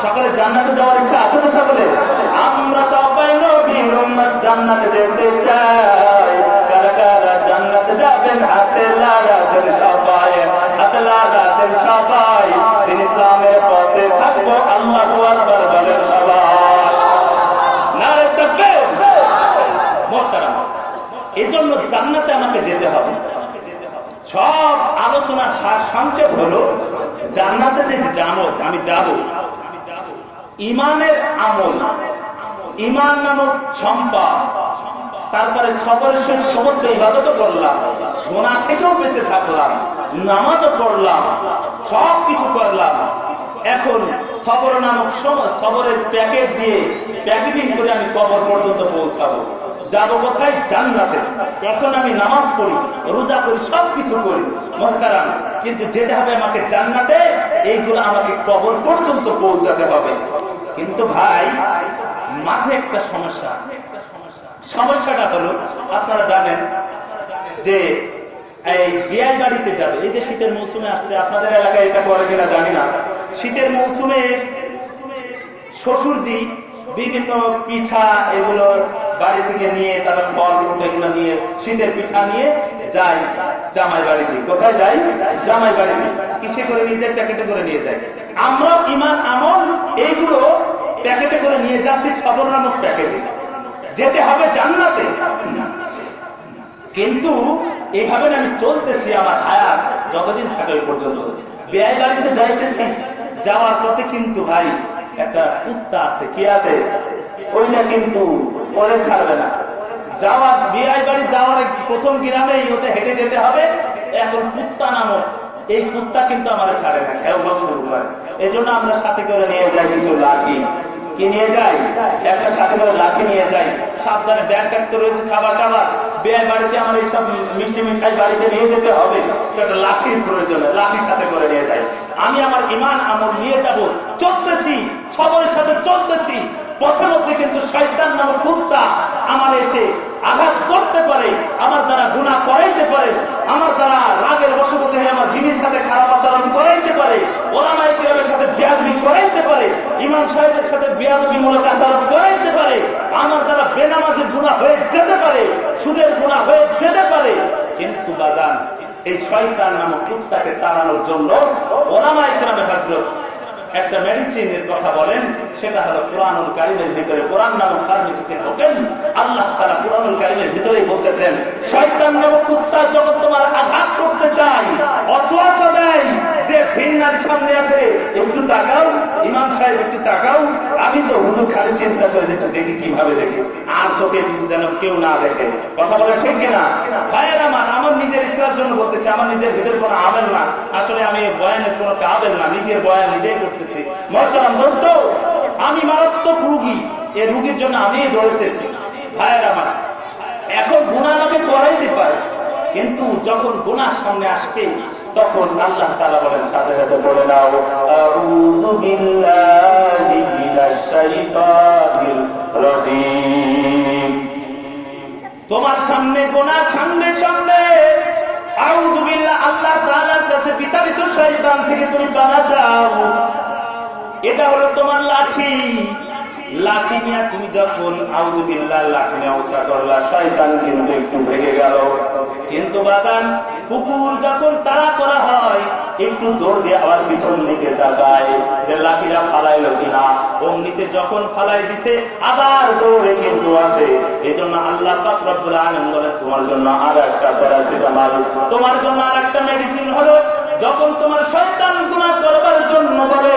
সকালে জান্নাতে যাওয়ার ইচ্ছা আছে তো সকলে? আমরা সবাই নবীর উম্মত, জান্নাতে যেতে চাই। কারা কারা জান্নাতে যাবেন? হাতে লাগাতেন সবাই, হাতে লাগাতেন সবাই। দিন ইসলামের পথে থাকবো, আল্লাহু আকবার বলেন সবাই। নারে তাকবীর। মুহতারাম, এজন্য জান্নাতে আমাকে যেতে হবে। সব আলোচনার সার সংক্ষেপ হলো জান্নাতে যে আমি যাব, ঈমানের আমল, ঈমান নামক সম্পদ, তারপরে সবরের সঙ্গে সমস্ত ইবাদতও করলাম, গুনাহ থেকেও বেঁচে থাকলাম, নামাজও পড়লাম, সব কিছু করলাম। এখন সবর নামক সবরের প্যাকেট দিয়ে প্যাকেটিং করে আমি কবর পর্যন্ত পৌঁছাবো। যাবো কোথায়? জান্নাতে। এখন আমি নামাজ পড়ি, রোজা করি, সবকিছু করি মুহতারাম, কিন্তু যেতে হবে আমাকে জান্নাতে। এইগুলো আমাকে কবর পর্যন্ত পৌঁছাতে হবে। কিন্তু ভাই, মাঝে একটা সমস্যা আছে। সমস্যাটা হলো, আপনারা জানেন যে এই বিয়ে বাড়িতে যাবে, এই যে শীতের মৌসুমে আসছে, আপনাদের এলাকায় এটা করে কিনা জানি না, শীতের মৌসুমে শ্বশুরজি বিভিন্ন পিঠা এগুলো বাড়ি থেকে নিয়ে, তারা ফল এগুলো নিয়ে, শীতের পিঠা নিয়ে যায় জামাই বাড়িতে। কোথায় যায়? জামাই বাড়িতে। কিসে করে নিয়ে যায়? প্যাকেটে করে নিয়ে যায়। আমরা ঈমান আমল এইগুলো প্যাকেটে করে নিয়ে যাচ্ছি, সবর নামক প্যাকেটে। যেতে হবে জান্নাতে, কিন্তু এইভাবে আমি চলতেছি আমার হায়াত যতদিন থাকে ওই পর্যন্ত। বিয়ে বাড়িতে যাইতেছি, যাওয়ার পথে কিন্তু ভাই একটা কুত্তা আছে। কি আছে? ওইটা কিন্তু পরে ছাড়বে না। বিয়ে বাড়ি যাওয়ার প্রথম গ্রামেই ওতে হেঁটে যেতে হবে। এখন কুত্তা নামক এই কুত্তা কিন্তু আমার ছাড়ে না, খেলবা শুরু করে। এই জন্য আমরা সাথে করে নিয়ে যাই কিছু লাঠি, কি নিয়ে যাই? একটা সাথে করে লাঠি নিয়ে যাই, সাবধানে ব্যাগ ট্যাগ রয়েছে, খাবার টাবার, বিয়ের বাড়িতে আমার এইসব মিষ্টি মিঠাই বাড়িতে নিয়ে যেতে হবে, একটা লাঠির প্রয়োজন, লাঠির সাথে করে নিয়ে যাই। আমি আমার ঈমান আমল নিয়ে যাব, চলতেছি, সবার সাথে চলতেছি, পথে মধ্যে কিন্তু শয়তান নামক কুত্তা আমার এসে আঘাত করতে পারে, আমার দ্বারা গুনাহ করাইতে পারে, আমার দ্বারা রাগের বশবর্তী হয়ে আমার বিবির সাথে খারাপ আচরণ করাইতে পারে, ওলামায়ে কিরামের সাথে বেয়াদবি করাইতে পারে, ইমাম সাহেবের সাথে বেয়াদবিমূলক আচরণ করাইতে পারে, আমার দ্বারা বেনামাজির গুনাহ হয়ে যেতে পারে, সুদের গুনাহ হয়ে যেতে পারে। কিন্তু বাজান, এই শয়তান নামক কুত্তাকে তাড়ানোর জন্য ওলামায়ে কিরামের হযরত একটা মেডিসিনের কথা বলেন, সেটা হলো কুরআনুল কারীমের ভিতরে কোরআন নামক ফার্মেসিতে ঢোকেন, আল্লাহ তাআলা কুরআনুল কারীমের ভিতরেই বলতেছেন, শয়তান নামক কুত্তা যখন তোমার আঘাত করতে চায়, অসওয়াসা দেয় যে ভিন্নার সামনে আছে, একটু তাকাও ইমাম সাহেব, একটু তাকাও, আমি তো হুজুর খালি চিন্তা করে একটু দেখি কিভাবে দেখি, আর চোখে যেন কেউ না দেখে। কথা বলে ঠিক কিনা ভাইয়ের আমার নিজের ইসলামের জন্য বলতেছি, আমার নিজের ভিতরে কোনো আমেল না, আসলে আমি বয়ানের কোনো কাবেল না, নিজের বয়ান নিজেই করতেছি। মহতারাম দোস্ত, আমি মারাত্মক রুগী, এই রুগীর জন্য আমি দৌড়তেছি। ভাইয়ের আমার, এখন গুনাহ আমাকে করাইতে পারে, কিন্তু যখন গুনাহ সামনে আসবে তখন আল্লাহ তাআলা বলেন, সাথে সাথে বলে নাও, আউযু বিল্লাহি মিনাশ শাইতানির রাজীম। তোমার সামনে গুনাহ সামনে সামনে, আউযু বিল্লাহ, আল্লাহ তাআলার কাছে বিতাড়িত শয়তান থেকে তুমি পানা চাও। এটা হলো তোমার লাঠি, লাঠি নিয়ে তুমি যখন আউযু বিল্লাহ লাঠি নিয়ে উঁচা করলা, শয়তান কিন্তু একটু ভেঙে গেল। কিন্তু বাগান কুকুর যখন তাড়া করা হয়, একটু দৌড় দিয়ে আবার পিছন দিকে তাকায় যে লাঠিটা ফালাইলো কিনা, অমনিতে যখন ফালাই দিছে আবার দৌড়ে কিন্তু আসে। এই জন্য আল্লাহ পাক রব্বুল আলামিন বলেন, তোমার জন্য আর একটা প্যারাসিটামল, তোমার জন্য আর একটা মেডিসিন হলো, যখন তোমার শয়তান গুনাহ করবার জন্য বলে,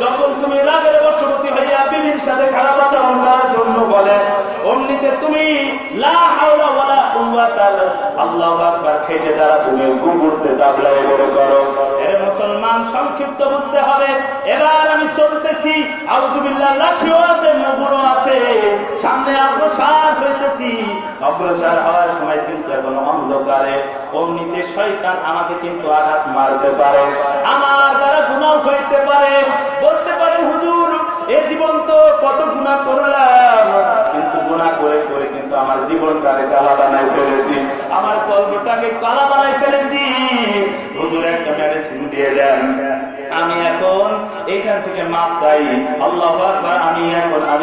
যখন তুমি রাগের বশবর্তী হইয়া বিবির সাথে খারাপ আচরণ করার জন্য বলে, অমনিতে তুমি লা হাওলা ওয়ালা কুওয়াতা আল্লাহু আকবার খেজে দ্বারা তুমি গুগুরতে দাবলায় বড় করো। এর মুসলমান সংক্ষিপ্ত বুঝতে হবে, এবার আমি চলতেছি, আউযু বিল্লাহ লাঠিও আছে, মুগুরও আছে, সামনে অগ্রসর হইতেছি, অগ্রসর হওয়ার সময় কিন্তু এখন অন্ধকারে, অমনিতে শয়তান আমাকে কিন্তু আঘাত মারতে পারে, আমার দ্বারা গুনাহ হইতে পারে। বলতে পারেন, হুজুর এই জীবন তো কত গুনাহ করলাম, কিন্তু গুনাহ করে করে কিন্তু আমার জীবনটাকে কালা বানাই ফেলেছি, আমার কলবটাকে কালা বানাই ফেলেছি, হুজুর একটা মেডিসিন দিয়ে দেন, আমি এখন এইখান থেকে মাপ চাই, আল্লাহু আকবার, আমি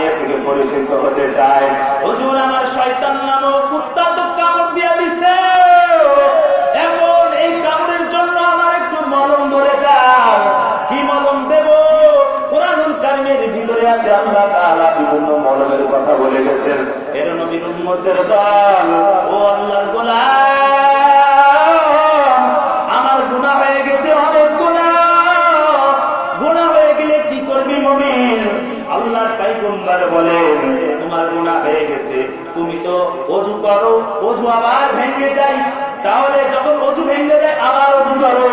এর থেকে পরিশুদ্ধ হতে চাই। হুজুর আমার শয়তান নামক কুত্তা তো কামড় দিয়ে দিচ্ছে, এখন এই কামড়ের জন্য আমার একটু মলম ধরে যায়, কি মলম দেব? কুরআনুল কারীমের ভিতরে আছে, আল্লাহ তাআলা বিভিন্ন মলমের কথা বলে গেছেন। এর নবীর উম্মতের দল, ও আল্লাহর গোলাম, আমার গুনাহ হয়ে গেছে, অনেক গুনাহ হয়ে গেলে কি করবি মুমিন? আল্লাহর পয়গম্বর বলেন, তোমার গুনাহ হয়ে গেছে, তুমি তো ওযু করো, ওযু আবার ভেঙে যায়, তাহলে যখন ওযু ভেঙে যায় আবার ওযু করো,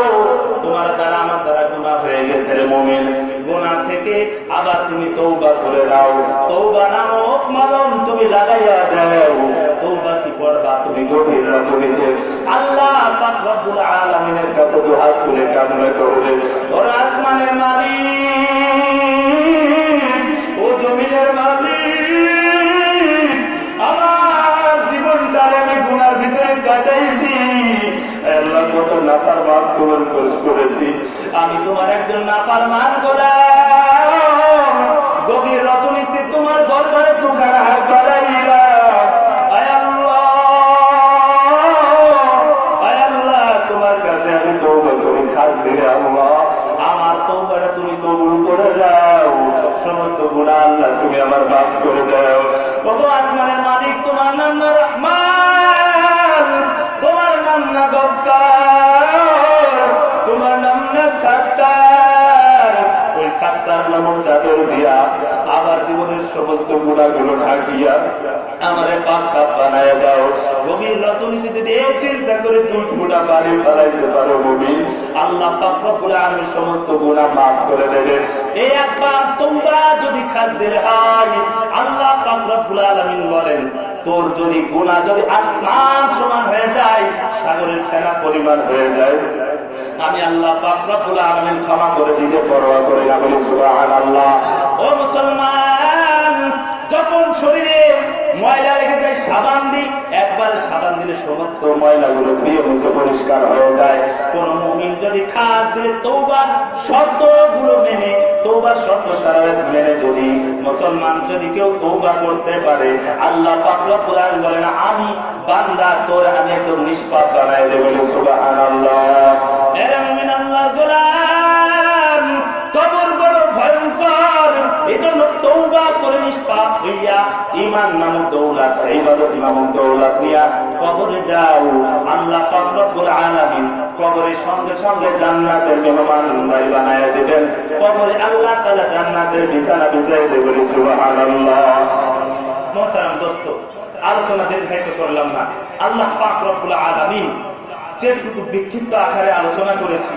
তোমার দ্বারা আমার দ্বারা গুনাহ হয়ে গেছে রে মুমিন, গুনাহ থেকে আবার তুমি তওবা করে দাও, তওবা নামক মলম তুমি লাগাইয়া দাও, তওবা কি পড়বা তুমি গভীর রাতে, আল্লাহ পাক রব্বুল আলামিনের কাছে দুহাত তুলে কামনা করবে, ওর আসমানের মালিক, ও জমিনের মালিক, আমার জীবনটারে আমি গুনার ভিতরে কাটাইছি, আল্লাহ কত নাফরমান করেছি, আমি তোমার একজন নাফরমান গোলাম, গভীর রজনীতে তোমার দরবারে তোমার হাত বাড়াইলাম, আয় আল্লাহ তোমার কাছে আমি তওবা করি, খাস দিলে আল্লাহ আমার তওবাটা তুমি কবুল করে দাও, সমস্ত গুনাহ আল্লাহ তুমি আমার মাফ করে দাও। ওগো আসমানের মালিক, তোমার নাম না রহমান, তোমার নাম না গফফার, তোমার নাম না সাত্তার, ওই সাত্তার ইস্তার নামক চাদর দিয়া আমার জীবনের সমস্ত গুণাগুলো ঢাকিয়া আমারে পাক সাপ বানায় দাও। গভীর রজনীতে যদি এই চিন্তা করে দুই গুণা বাড়ি ফেলাইতে পারো মুমিন, আল্লাহ পাক রব্বুল আলামিন সমস্ত গুণা মাফ করে দেবেন। এই একবার তওবা যদি খাদ্যের হয়, আল্লাহ পাক রব্বুল আলামিন বলেন তোর যদি গুনাহ যদি আসমান সমান হয়ে যায়, সাগরের ফেনা পরিমাণ হয়ে যায়, আমি আল্লাহ পাক রব্বুল আলামিন ক্ষমা করে দিতে পরোয়া করি না। বলি সুবহানাল্লাহ। ও মুসলমান, যখন শরীরে ময়লা লেগে যায় সাবান দিই, একবার সাবান দিলে সমস্ত ময়লাগুলো ধুয়ে মুছে পরিষ্কার হয়ে যায়। কোন মুমিন যদি খাদ্যের তওবার শর্তগুলো মেনে, তওবার শর্ত শারাত মেনে যদি মুসলমান যদি কেউ তওবা করতে পারে, আল্লাহ পাক রব্বুল আলামিন বলেন আমি বান্দা তোর আমি একদম নিষ্পাপ বানাই দেব। সুবহানাল্লাহ। এর মুমিন আল্লাহর গোলাম, কবর বড় ভয়ঙ্কর, এজন্য তওবা করে নিষ্পাপ হইয়া ঈমান নামক দৌলত, ইবাদত নামক দৌলত নিয়া কবরে যাও। আল্লাহ পাক রব্বুল আলামিন কবরের সঙ্গে সঙ্গে জান্নাতের মেহমানদারি বানায় দিবেন। কবরে আল্লাহ তাআলা জান্নাতের বিছানা বিছায় দেবেন। সুবহানাল্লাহ। মোহতারাম দোস্ত, আলোচনা দীর্ঘায়িত করলাম না। আল্লাহ পাক রব্বুল আলামিন যেটুকু বিক্ষিপ্ত আকারে আলোচনা করেছি,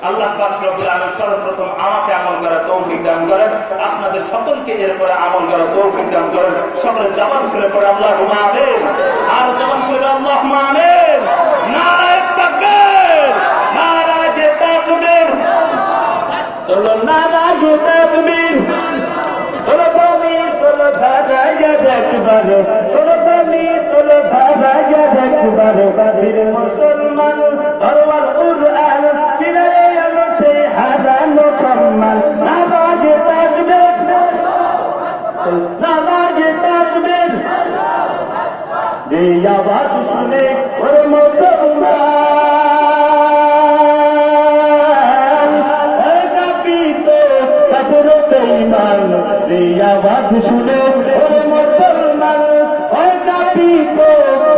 আল্লাহ পাক রব্বুল আলামিন সর্বপ্রথম আমাকে আমল করার তৌফিক দান করেন, আপনাদের সকলকে এরপরে আমল করার তৌফিক দান করেন। সকলে জবান খুলে পড়ে আল্লাহুম্মা আমিন। আর জবান খুলে আল্লাহুম্মা আমিন। নারায়ে তাকবীর, নারায়ে তাকবীর, চলো নারায়ে তাকবীর। চলো তুমি চলো ধারায়া দেখবার, চলো তুমি চলো ধারায়া দেখবার, বীর মুসলমান দরবার কুরআন ফিরে এলো সেই হারানো সম্মান। নারায়ে তাকবীর, নারায়ে তাকবীর, যে আওয়াজ শুনে ওর মুসলমান কাঁপিত কাপড় বেঈমান, যে আওয়াজ শুনে ওর মুসলমান কাঁপিত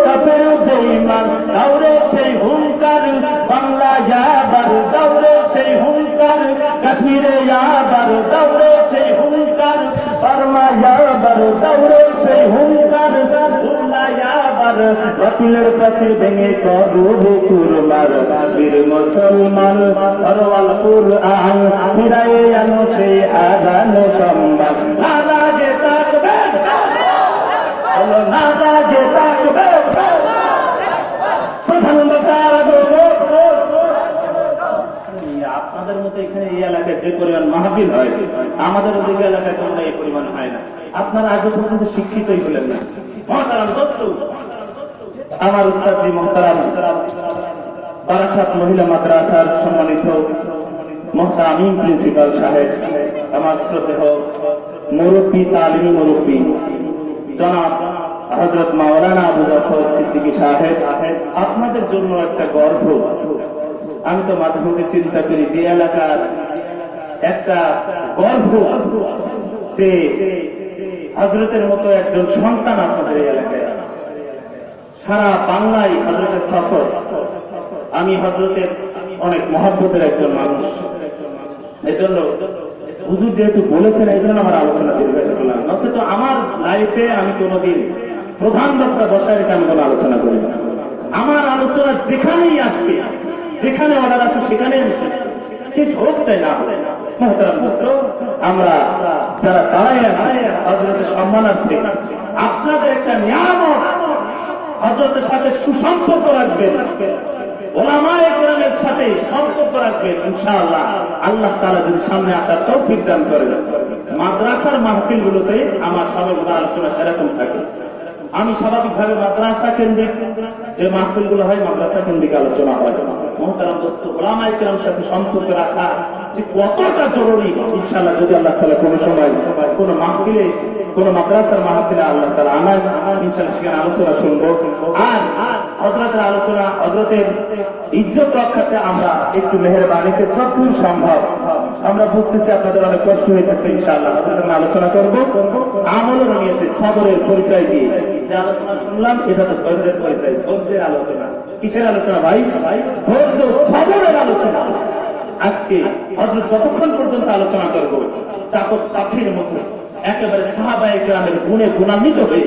কাপড় বেঈমান। দাউরে সেই হুঙ্কার বাংলা যাবার, দাউরে সেই হুঙ্কার কাশ্মীরে যাবার, দাউরে সেই হুঙ্কার বার্মা যাবার, দাউরে সেই হুঙ্কার খুলনা যাবার। বাতিলের কাছে ভেঙে করবে চুরমার, বীর মুসলমান ফরওয়াল কুরআন ফিরায়ে আনো সেই হারানো সম্মান। নারায়ে তাকবীর, বলো নারায়ে তাকবীর। আপনাদের মতো এখানে এই এলাকায় যে পরিমাণ মাহফিল হয়, আমাদের ওদিকে এলাকায় তোমরা এই পরিমাণ হয় না। আপনারা আগে পর্যন্ত শিক্ষিতই হলেন না। মহতারাম দোস্ত, আমার উস্তাদজি মহতারাম বারাসাত মহিলা মাদ্রাসার সম্মানিত মুহতামিম প্রিন্সিপাল সাহেব, আমার শ্রদ্ধেয় মুরব্বী, তালিমি মুরব্বী জনাব হযরত মাওলানা আবু জাফর সিদ্দিকী সাহেব, আপনাদের জন্য একটা গর্ব। আমি তো মাঝে মধ্যে চিন্তা করি যে এলাকার একটা গর্ব যে হযরতের মতো একজন সন্তান আপনাদের এই এলাকায়। সারা বাংলায় হযরতের সফর। আমি হযরতের অনেক মহব্বতের একজন মানুষ, এজন্য হুজুর যেহেতু বলেছেন এই জন্য আমার আলোচনা দীর্ঘায়িত করলাম। নচেত আমার লাইফে আমি কোনোদিন প্রধান বক্তা বসায় রেখে আমি কোনো আলোচনা করি না। আমার আলোচনা যেখানেই আসবে, যেখানে অর্ডার আছে সেখানেই শেষ হোক চাই না। মহতারাম দোস্ত, আমরা যারা দাঁড়ায় আছে হযরতের সম্মানার্থে আপনাদের একটা নিয়ামত, হযরতের সাথে সুসম্পর্ক রাখবেন, ওলামায়ে কেরামের সাথে সম্পর্ক রাখবেন। ইনশাআল্লাহ আল্লাহ তাআলা যদি সামনে আসার তৌফিক দান করেন, মাদ্রাসার মাহফিলগুলোতে আমার সর্বদা আলোচনা সেরকম থাকে। আমি স্বাভাবিকভাবে মাদ্রাসা কেন্দ্রিক যে মাহফিলগুলো হয়, মাদ্রাসা কেন্দ্রিক আলোচনা হয়। মহতারাম দোস্ত, ওলামায়ে কেরামের সাথে সম্পর্ক রাখা যে কতটা জরুরি, ইনশাআল্লাহ যদি আল্লাহ তাআলা কোনো সময় কোনো মাহফিলে, কোনো মাদ্রাসার মাহফিলে আল্লাহ তাআলা আমার ইনশাআল্লাহ সেখানে আলোচনা শুনবো। আর হযরতের আলোচনা, হযরতের ইজ্জত রক্ষাতে আমরা একটু মেহেরবানিতে যতদূর সম্ভব, আমরা বুঝতেছি আপনাদের অনেক কষ্ট হইতেছে, ইনশাআল্লাহ হযরতের আলোচনা করবো আমলের নিয়তে, সবরের পরিচয় দিয়ে। যে আলোচনা শুনলাম এটা তো ধৈর্যের পরিচয়, ধৈর্যের আলোচনা। কিসের আলোচনা ভাই? ধৈর্য, সবরের আলোচনা। আজকে হযরত যতক্ষণ পর্যন্ত আলোচনা করবো চাতক পাখির মতো একেবারে সাহাবায়ে কেরামের গুণে গুণান্বিত হয়ে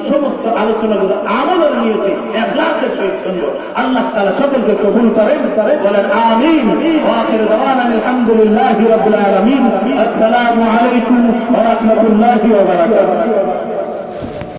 সমস্ত আলোচনাগুলো আমলের নিয়তে ইখলাসের সহিত শুনবো। আল্লাহ তাআলা সকলকে কবুল করেন, বলেন আমিন। ওয়া আখিরু দাওয়ানা আলহামদুলিল্লাহি রাব্বিল আলামিন। আসসালামু আলাইকুম ওয়া রাহমাতুল্লাহি ওয়া বারাকাতুহু।